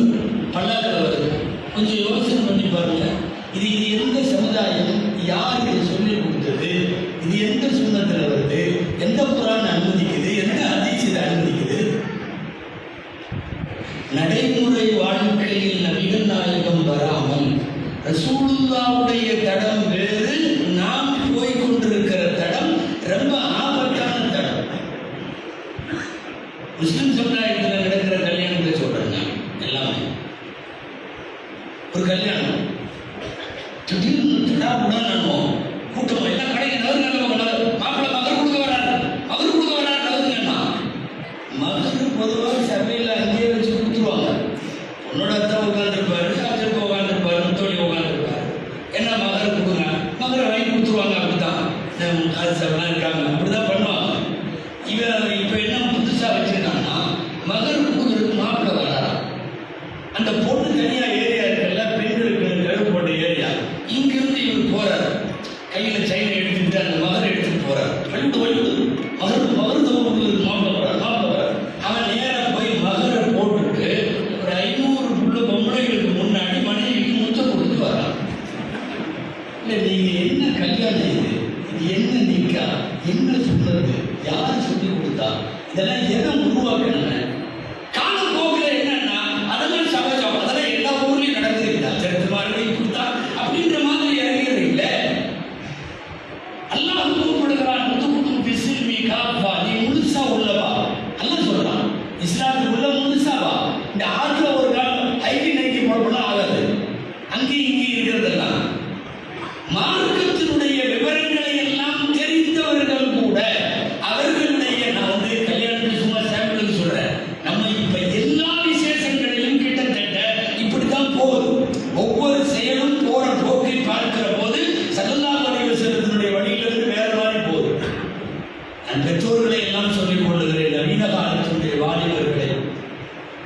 Speaker 2: பல்லாக்கில் வருது. கொஞ்சம் யோசனை பண்ணி பாருங்க. இது எந்த சமுதாயம்? யார் இதை சொல்லி கொடுத்தது? இது எந்த சுண்ணத்தில் வருது? எந்த குர்ஆன் அனுமதிக்குது? எந்த ஹதீஸ் இதை அனுமதிக்குது? நடைமுறை வாழ்க்கையில் நபிகள் நாயகம் வராமல் ரசூலுல்லாவுடைய தடம் வேறு, நாம் போய் கொண்டிருக்கிற தடம் ரொம்ப ஆபத்தான தடம். முஸ்லிம் சமுதாயத்தில் நடக்கிற கல்யாணத்தை சொல்றேன் நான். எல்லாமே ஒரு கல்யாணம் திடீர்னு திடாப்புடா நானும் கூட்டம் எல்லாம் கடைக்கு நகர் மாப்பிள்ளை மகர் கொடுக்க வராரு, மகர் கொடுக்க வராரு. நகருங்கண்ணா மகர் பொதுவாக சபையில் அங்கேயே வச்சு கொடுத்துருவாங்க. பொண்ணோட அத்தை உட்காந்துருப்பாரு, அச்சப்ப உட்காந்துருப்பாரு, முத்தோழி உட்காந்துருப்பாரு. என்ன மகர் கொடுங்க, மகரை வாங்கி கொடுத்துருவாங்க. அப்படிதான் காசு சபைலாம் இருக்காங்க, அப்படிதான் பண்ணுவாங்க. இவன் இப்போ என்ன புதுசாக வச்சிருக்காங்கன்னா மகர் கொடுக்குறதுக்கு மாப்பிள்ளை வராரா. அந்த பொண்ணு தனியாக ஏரியா இருக்குல்ல, பெண்களுக்கு கழுவு போட்ட ஏரியா, இங்கிருந்து இவர் போறாரு. கையில் செயினை எடுத்துக்கிட்டு அந்த மகரை எடுத்துட்டு போறாரு. வழிவிடு மகர் தோப்புக்கு மாப்பிள்ளை வரார். அவன் நேராக போய் மகரை போட்டுட்டு ஒரு 500 புள்ள பொம்பளைகளுக்கு முன்னாடி மனைவிக்கு முத்தம் கொடுத்து வரான். இல்லை, நீங்க என்ன கல்யாணம் இது? இது என்ன நிக்கா? என்ன சொன்னது, யார் சொல்லி கொடுத்தா, இதெல்லாம் எதை உருவாக்கினாங்க? காலம் போக்குல என்னன்னா அதெல்லாம் சகஜம், அதெல்லாம் எல்லா ஊர்லயும் நடக்குது, சரித்திரமானவை கொடுத்தா அப்படின்ற மாதிரி இறங்கிறது இல்லை. அல்லாஹ் கூப்பிடுகிறான், முதுகுக்கும் பிசில்மி காப்பா, நீ முழுசா உள்ளவா. அல்லாஹ் சொல்றான், இஸ்லாத்துக்கு உள்ள முழுசாவா. இந்த ஆற்றுல ஒரு காலம் ஹைவி நைக்கி போடலாம் ஆகாது, அங்கேயும் இங்கேயும் இருக்கிறதெல்லாம் மார்க்கத்தினுடைய விவரங்களை எல்லாம் தெரிந்தவர்கள் கூட அவர்களுடைய, நான் வந்து கல்யாணத்துக்கு சும்மா சாம்பிளுக்கு சொல்றேன், நம்ம இப்ப எல்லா விசேஷங்களிலும் கிட்டத்தட்ட இப்படித்தான் போகுது. ஒவ்வொரு செயலும் போற போக்கை பார்க்கிற போது ஸல்லல்லாஹு அலைஹி வஸல்லத்தினுடைய வழியிலிருந்து வேற மாதிரி போகுது. நான் பெற்றோர்களை எல்லாம் சொல்லிக் கொள்ளுகிறேன், நவீன காலத்தினுடைய வாலிபர்களை,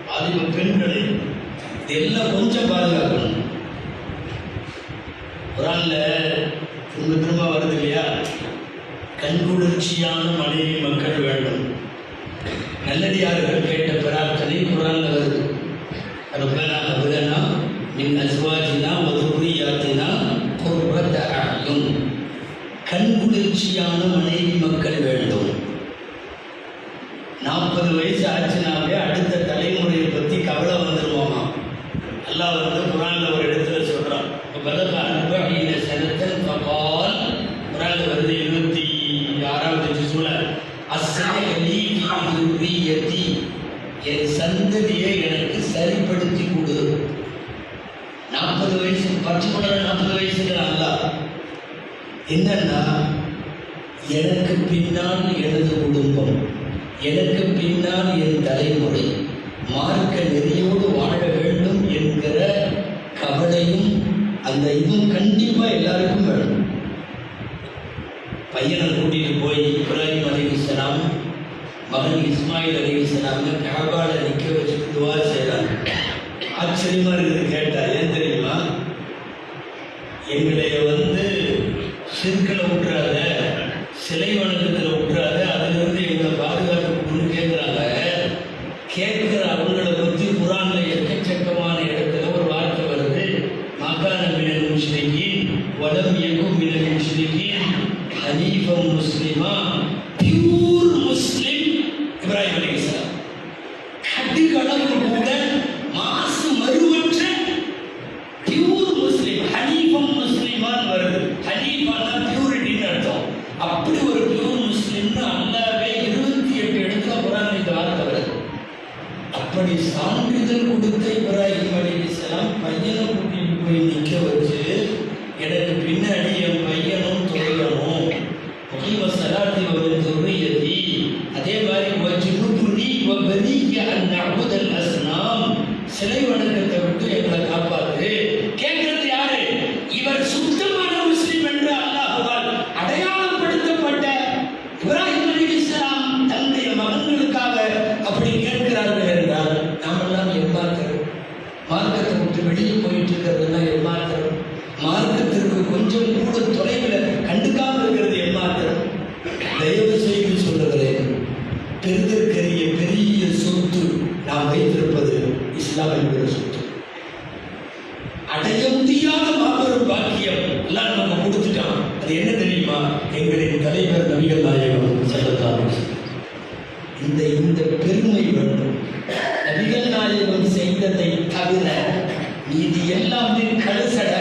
Speaker 2: வாலிப பெண்களை இதெல்லாம் கொஞ்சம் பாதுகாக்கணும். குர்ஆன்ல திரும்ப திரும்ப வருது இல்லையா, கண்குளிர்ச்சியான மனைவி மக்கள் வேண்டும். நல்லடியார்கள் கேட்ட பிரார்த்தனை குர்ஆன்ல வருது. ரப்பனா ஹப் லனா மின் அஸ்வாஜினா வ ذُرِّيَّاتِنَا قُرَّةَ أَعْيُنٍ. கண்குளிர்ச்சியான மனைவி மக்கள் வேண்டும். 40 வயசு ஆச்சுனாவே அடுத்த தலைமுறையை பற்றி கவலை வந்துருவாமா. அல்லாஹ் வந்து குர்ஆன்ல ஒரு இடத்துல சொல்றான், பலக 40 சனத்தன் ஃபகால், குர்ஆன்ல வருது 26வது ஜுஸ்ல, அஸ்ஸலி ஃபீ ذُرِّيَّتِي, என் சந்ததியை எனக்கு சரிப்படுத்தி கொடு. 40 வயசு பச்சைப்பட 40 வயசுல அல்லாஹ் என்னன்னா, எனக்கு பின்னால் எனது குடும்பம், எனக்கு பின்னால் என் தலைமுறை மார்க்க நெறியோடு வாழ வேண்டும் என்கிற கவலையும் அந்த இதுவும் கண்டிப்பா எல்லாருக்கும் வேணும். பையனை கூட்டிட்டு போய் இப்ராஹிம் அலைஹிஸ்ஸலாம் மகன் இஸ்மாயில் அலைஹிஸ்ஸலாம் கஅபால நிற்க வச்சுட்டு துவா செய்றாங்க. ஆச்சரியமா இருக்குது கேட்டா. ஏன் தெரியுமா, எங்களை வந்து சிற்களை விட்டுறாத, சிலை வணக்கத்தில் விட்டுறாத, அதிலிருந்து எங்களை பாதுகாக்கணும்னு கேட்குறாங்க. கேட்குற அவங்கள பற்றி குர்ஆன்ல எக்கச்சக்கமான இடத்துல ஒரு வார்த்தை வருது, மகான மினல் முஷ்ரிகீன் வலம் யகும் மினல் முஷ்ரிகீன் ஹனீஃபன் முஸ்லிமா, பியூர் முஸ்லிம் இப்ராஹிம் அலைஹிஸ்ஸலாம். கடுகளவு கூட மாசு மறுவற்ற பியூர் முஸ்லிம், ஹனீஃபன் முஸ்லிமான் வருது. ஹனீஃபானா பியூரிட்டின்னு அர்த்தம். அப்படி ஒரு பியூர் முஸ்லிம்னு அல்லாஹ்வே 28 இடத்துல குர்ஆன்ல இந்த வார்த்தை வருது. அப்படி சான்றிதழ் கொடுத்த இப்ராஹிம் அலைஹிஸ்ஸலாம் பையனை கூட்டிட்டு போய் நிற்க வச்சு, எனக்கு பின்னாடி என் பையனும் தொழிலணும், முகீம ஸலாத்தி வ மின் ذُرِّيَّتِي, அதே மாதிரி வஜ்னுப்னி வ பனிய அன் நஅ்புதல் அஸ்னாம், சிலை வணக்கத்தை விட்டு எங்களை காப்பாத்து. கேட்கிறது யாரு? இவர் சுத்தமான முஸ்லிம் என்று அல்லாஹ்வால் அடையாளப்படுத்தப்பட்ட இப்ராஹிம் அலைஹிஸ்ஸலாம் தன்னுடைய மகன்களுக்காக அப்படி கேட்கிறார்கள் என்றால் நாமெல்லாம் எம்மாத்திரம்? மார்க்கத்தை விட்டு வெளியே போயிட்டு இருக்கிறதெல்லாம் எம்மாத்திரம்? மார்க்கத்திற்கு கொஞ்சம் கூட தொலைவில் கண்டுக்காமல் இருக்கிறது எம்மாத்திரம்? தயவு செய்து சொல்லுகிறேன், பெருதற்கரிய பெரிய சொத்து நாம் வைத்திருப்பது இஸ்லாம் என்கிற சொத்து. அடைய முடியாத மாபெரும் பாக்கியம் எல்லாம் நம்ம கொடுத்துட்டான். அது என்ன தெரியுமா? எங்களின் தலைவர் நபிகள் நாயகம் ஸல்லல்லாஹு அலைஹி வஸல்லம். இந்த பெருமை வேண்டும். நபிகள் நாயகம் செய்ததை தவிர மீதி எல்லாமே கழுசட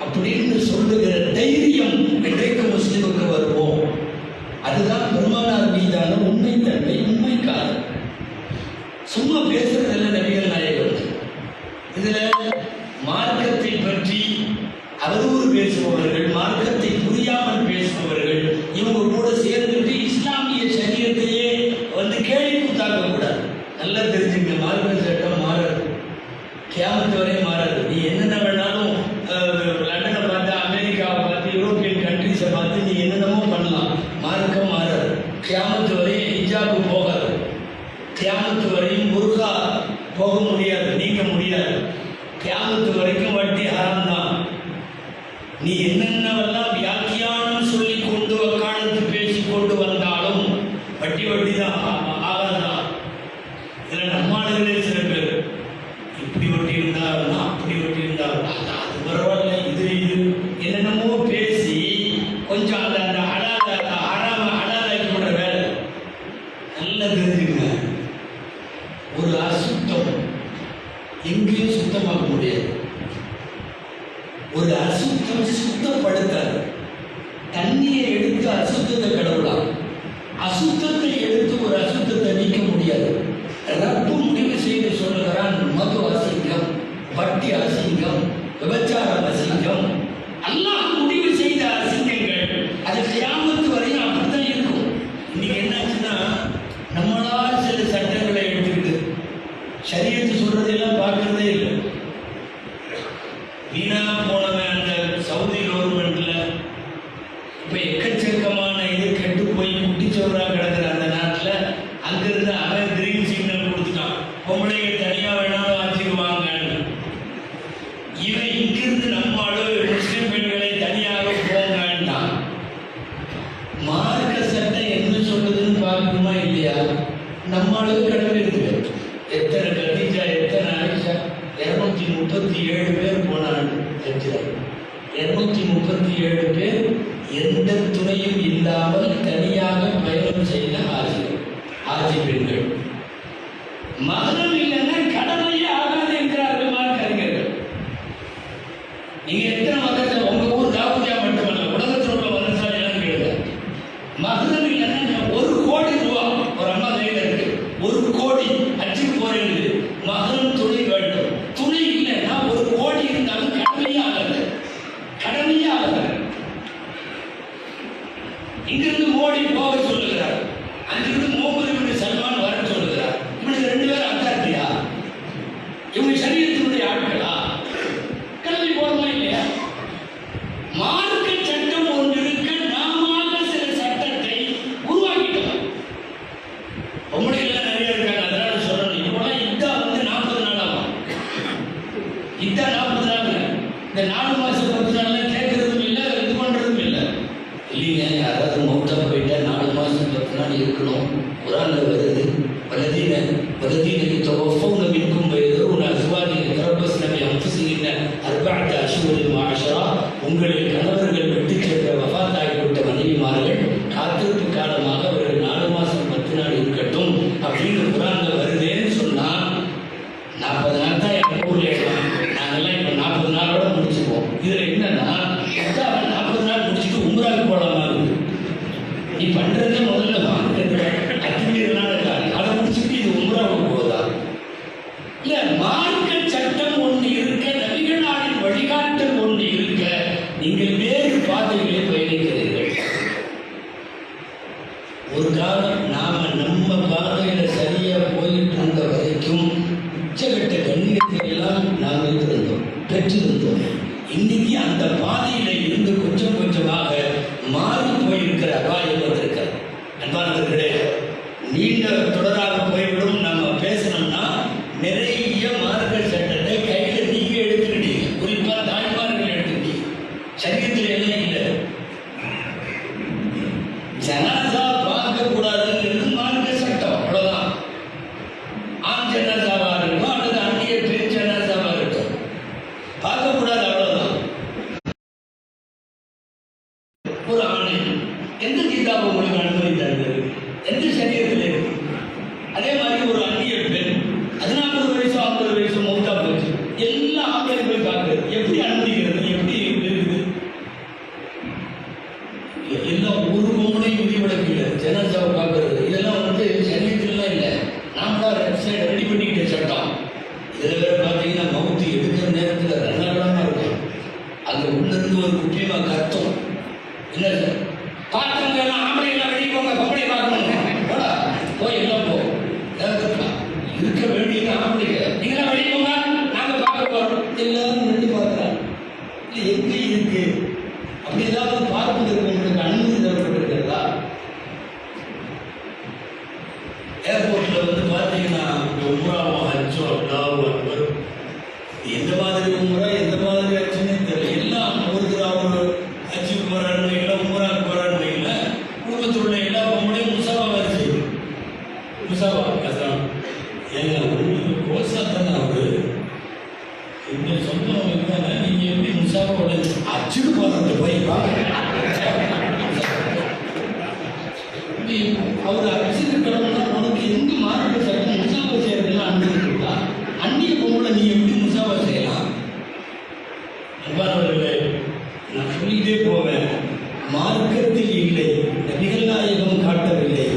Speaker 2: அப்படின்னு சொல்லுகிற தைரியம் இன்றைக்கு முஸ்லிமுக்கு வருவோம். அதுதான் பெருமானார் மீதான உண்மை தன்மை, உண்மை காதல். சும்மா பேசுறதில்ல நபிகள் நாயகம். இதுல மார்க்கத்தை பற்றி அவதூறு பேசுபவர்கள், மார்க்கத்தை புரியாமல் பேசுபவர்கள், இவங்க கூட சேர்ந்துட்டு இஸ்லாமிய சரியத்தையே வந்து கேள்வி கூத்தாக்க கூடாது. நல்லா தெரிஞ்சுங்க, மார்க்க சட்டம் மாறாது, கியாமத்து வரை மாறாது. நீ என்னென்ன வேணாலும் லண்டனை பார்த்து, அமெரிக்காவை பார்த்து, யூரோப்பியன் கண்ட்ரிஸை பார்த்து நீ என்னென்னமோ பண்ணலாம், மார்க்கம் மாறாது. கியாமத்து வரை ஹிஜாபு போகாது, கியாமத்து வரையும் புர்கா போக முடியாது, நீக்க முடியாது. கியாமத்து வரைக்கும் வட்டி ஹராம் தான். நீ என்னென்னவெல்லாம் வியாக்கியானம் சொல்லி கொண்டு வக்காலத்து பேசி கொண்டு வந்தாலும் வட்டி தான் ஆகாதான். இதில் நம்மாளுகளே சில பேர் இப்படி வட்டி இருந்தாருன்னா அப்படி வட்டி இருந்தாரு, அது பரவாயில்ல, இது என்னென்னமோ பேசி கொஞ்சம் அந்த அழாத அசுத்தத்தை எடுத்து ஒரு அசுத்தத்தை நீக்க முடியாது. ரப்பு முடிவு செய்து சொல்லுகிறான், மது அசிங்கம், வட்டி அசிங்கம், விபச்சாரம் அசிங்கம். அல்லாஹ் முடிவு செய்த அசிங்கங்கள் அது கியாமத் வரையும் அப்படித்தான் இருக்கும். இன்னைக்கு என்னாச்சுன்னா, நம்மளா சில சட்டங்களை எடுத்துக்கிட்டு ஷரியத்து சொல்றதெல்லாம் பார்க்கறதே இல்லை. வீணா போனவன் அந்த சவுதி கவர்மெண்ட்ல இப்ப எக்கச்சக்கமான இது கெட்டு போய் குட்டிச்சோரா கிடக்குற அந்த நாட்டில் அங்கிருந்து அவன் கிரீன் சிக்னல் கொடுத்துட்டான், பொம்பளைங்க தனியா வேணாலும் ஆச்சுக்குவாங்க. இவன் இங்கிருந்து நம்மளோட முஸ்லிம் பெண்களை தனியாக போங்கன்ட்டான். மார்க்க சட்டம் என்ன சொல்லுதுன்னு பார்க்கணுமா இல்லையா? நம்மளுக்கு கடமை இருக்குது. எத்தனை கதீஜா, எத்தனை ஆயிஷா, 237 பேர் போனாங்க. 237 பேர் எந்த துணையும் இல்லாமல் தனியாக பயணம் செய்த ஆட்சி பெண்கள். மகரம் இல்லைன்னா கடமையே ஆகாது என்கிறார்கள் மார்க்க அறிஞர்கள். நீங்க எத்தனை மதத்தில் உங்க ஊர் தாவூதியா மட்டுமல்ல, உலகத்தில் உள்ள மதத்தால் எல்லாம் கேளுங்க. மகரம் இல்லைன்னா 1 கோடி ரூபா ஒரு அம்மா கையில் இருக்கு, 1 கோடி அச்சுக்கு போறேன். மகரம் துணை வேண்டும். துணை இல்லைன்னா 1 கோடி இருந்தாலும் கடமையே ஆகாது, கடமையே ஆகாது. இங்கிருந்து மோடி போக சொல்லுகிறார், அங்கிருந்து முகமது சல்மான் வர சொல்லுகிறார். இவனுக்கு 2 பேரும் அத்தாரிட்டியா? இவங்க சரீரத்தினுடைய ஆட்களா? கிளம்பி போறோமா இல்லையா? மார்க்க சட்டம் ஒன்று இருக்க நாம சில சட்டத்தை உருவாக்கிட்டோம். பொம்பளைகள் நிறைய இருக்காங்க, அதனால சொல்லணும். இப்போலாம் இதா 40 நாள் ஆகும். இதா 40 நாள். இந்த 4 மாசம் 10 நாள்ல கேட்கறதும் இல்லை, இது பண்றதும் இல்லை. இல்லைங்க, யாராவது மௌத்தா போயிட்டா 4 மாசம் 10 நாள் இருக்கணும். குரான்ல வருது, வலதீனக்கு தவஃபௌன மின்கும் வயதுருன அஸ்வாஜின் தரப்பஸ்ன பிஅன்ஃபுஸிஹின்ன 4 அஷ்ஹுரின் வஅஷரா. உங்களில் கணவர்கள் விட்டு சென்ற வஃபாத்தாகிவிட்ட மனைவிமார்கள் காத்திருப்பு காலமாக அவர்கள் 4 மாசம் 10 நாள் இருக்கட்டும் அப்படின்னு குரான்ல வருதேன்னு சொன்னா 40 நாள் தான் என் ஊர்ல இருக்கலாம். நாங்கெல்லாம் இப்போ 40 நாளோட முடிச்சுப்போம். இதுல என்னன்னா 40 நாள் முடிச்சுட்டு உம்ராவுக்கு போலாமா இருக்கு. நீ பண்றதே முதல்ல அதை முடிச்சுட்டு இது உம்ராவுக்கு போதா? இல்ல, மார்க்க சட்டம் ஒன்று இருக்க, நபிகளாரின் வழிகாட்டல் ஒன்று இருக்க, நீங்கள் வேறு பாதைகளை பயணிக்கிறீர்கள். ஒரு காலம் நாம நம்ம பாதையில சரியா போயிட்டு இருந்த வரைக்கும் உச்சகட்ட கண்ணியத்தை எல்லாம் நாம் இருந்தோம், பெற்றிருந்தோம். இன்னைக்கு அந்த பாதையில இருந்து கொஞ்சம் கொஞ்சமாக மாறி போயிருக்கிற அபாயம் வந்திருக்கிறது. அன்பானவர்களே, நீண்ட தொடராக போய்விடும். நம்ம பேசணும்னா நிறைய மார்க்க சட்டத்தை கையில நீங்க எடுத்துக்கிட்டீங்க, குறிப்பா தாய்மார்கள் எடுத்துக்கிட்டீங்க. சரீரத்தில் எல்லாம் இல்லை. ஜனாசா பார்க்க கூடாதுங்கிறது மார்க்க சட்டம், அவ்வளவுதான். ஆண் ஜனாசாவா இருக்கும் அல்லது அந்நிய பெண் ஜனாசாவா இருக்கும், பார்க்கக்கூடாது, அவ்வளவுதான். ஒரு ஆணை எந்த கீதாவை உங்களுக்கு அனுமதித்தார்கள்? எந்த சரீரத்தில் இருக்கு? அதே மாதிரி ஒரு அந்நிய பெண் 14 வயசு 50 வயசு மௌத்தா போச்சு, எல்லா ஆண்களையும் போய் பார்க்குறது எப்படி அனுமதிக்கிறது? எப்படி இருக்குது? எல்லாம் ஒரு பொம்பளையும் விதிவிலக்கு ஜனாசாவை பார்க்கறது, இதெல்லாம் சரீரத்திலாம் இல்லை. நாம தான் ரெடி பண்ணிக்கிட்ட சட்டம். இதில் வேற பார்த்தீங்கன்னா மவுத்து எடுக்கிற நேரத்தில் ரெண்டாயிரமா இருக்கும். அங்கே உள்ளிருந்து ஒரு குட்டியமா கத்தம், இல்லை சார் பார்த்தவங்க எல்லாம் ஆம்பளை எல்லாம் வெளியே போங்க, பொம்பளை பார்க்கணும், போடா போய் எல்லாம் போ. இருக்க வேண்டியது ஆம்பளைங்க, நீங்களாம் வெளியே போங்க, நாங்கள் பார்க்க போறோம். எல்லாரும் ரெண்டு பார்க்குறாங்க. இல்லை எங்கே இருக்கு? அப்படி ஏதாவது பார்ப்பதற்கு உங்களுக்கு அனுமதி தரப்பட்டிருக்கிறதா? ஏர்போர்ட்ல பார்த்தீங்கன்னா உம்ராவோ ஹஜ்ஜோ அல்லாஹு அக்பர், எந்த மாதிரி உம்ரா எந்த மாதிரி ஹஜ்ஜுன்னு தெரியல. எல்லாம் ஒருத்தர் அவர் ஹஜ்ஜுக்கு போறான்னு இல்லை, உம்ராவுக்கு போறான்னு இல்லை, குடும்பத்தில் உள்ள எல்லா பொம்பளையும் முசாவா வேறு செய்யும். முசாவா கஷ்டம் ஏங்க, உங்களுக்கு கோசா தானே அவரு, இந்த சொந்தம் இருந்தாங்க, நீங்க எப்படி முசாவோட அச்சுக்கு போறது போய் அவர் அச்சுக்கு கிடந்தா உனக்கு எங்க மார்க்க சட்டம் முசாவா செய்யறதுலாம் அனுமதிக்கிறதா? அந்நிய பொம்பளை நீ எப்படி முசாவா செய்யலாம்? அன்பானவர்களே, நான் சொல்லிட்டே போவேன். மார்க்கத்தில் இல்லை, நபிகள் நாயகம் காட்டவில்லை,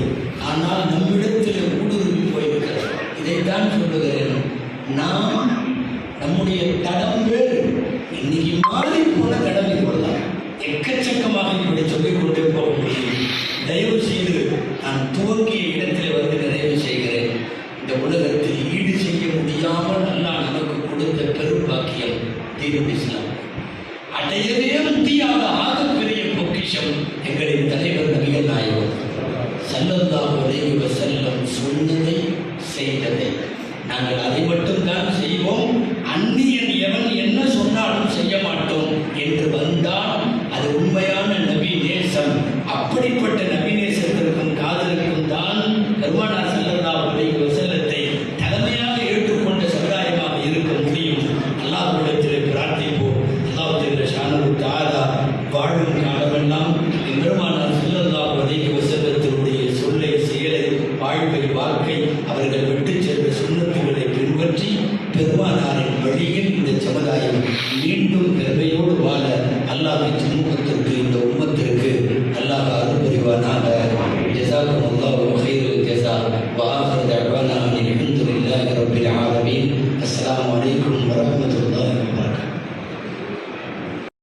Speaker 2: நான் துவங்கிய இடத்திலே வந்து நிறைவு செய்கிறேன். இந்த உலகத்தில் ஈடு செய்ய முடியாமல் அல்லாஹ் நமக்கு கொடுத்த பெரும் பாக்கியம் தீனுல் இஸ்லாம். அடையவே முடியாத ஆகப்பெரிய பொக்கிஷம் எங்களின் தலைவர் நபிகள் நாயகம் ஸல்லல்லாஹு அலைஹி வஸல்லம் சொன்னதை செய்ததை. நாங்கள் அதை மட்டும்தான் செய்வோம். அந்நியன் எவன் என்ன சொன்னாலும் செய்ய மாட்டோம் என்று வந்தால் அது உண்மையான நபி நேசம். அப்படிப்பட்ட நபி நேசத்திற்கும் காதலுக்கும் தான் பெருமானார் ஸல்லல்லாஹு அலைஹி வஸல்லத்தை தலைமையாக ஏற்றுக்கொண்ட சமுதாயமாக இருக்க முடியும். அல்லாஹ்விடத்திலே பிரார்த்திப்போம். அல்லாஹ் ஜல்ல ஷானஹு தஆலா வாழும் காலமெல்லாம் பெருமானார் ஸல்லல்லாஹு அலைஹி வஸல்லத்தினுடைய சொல்லை, செயலை, வாழ்வை, வாக்கை அவர்கள் விட்டு சென்ற சுன்னத்துகளை பின்பற்றி பெருமானாரின் வழியில் இந்த சமுதாயம் மீண்டும் பெருமையோடு வாழ அல்லாஹ்வின் சமூகத்திற்கு இந்த உம்மத்து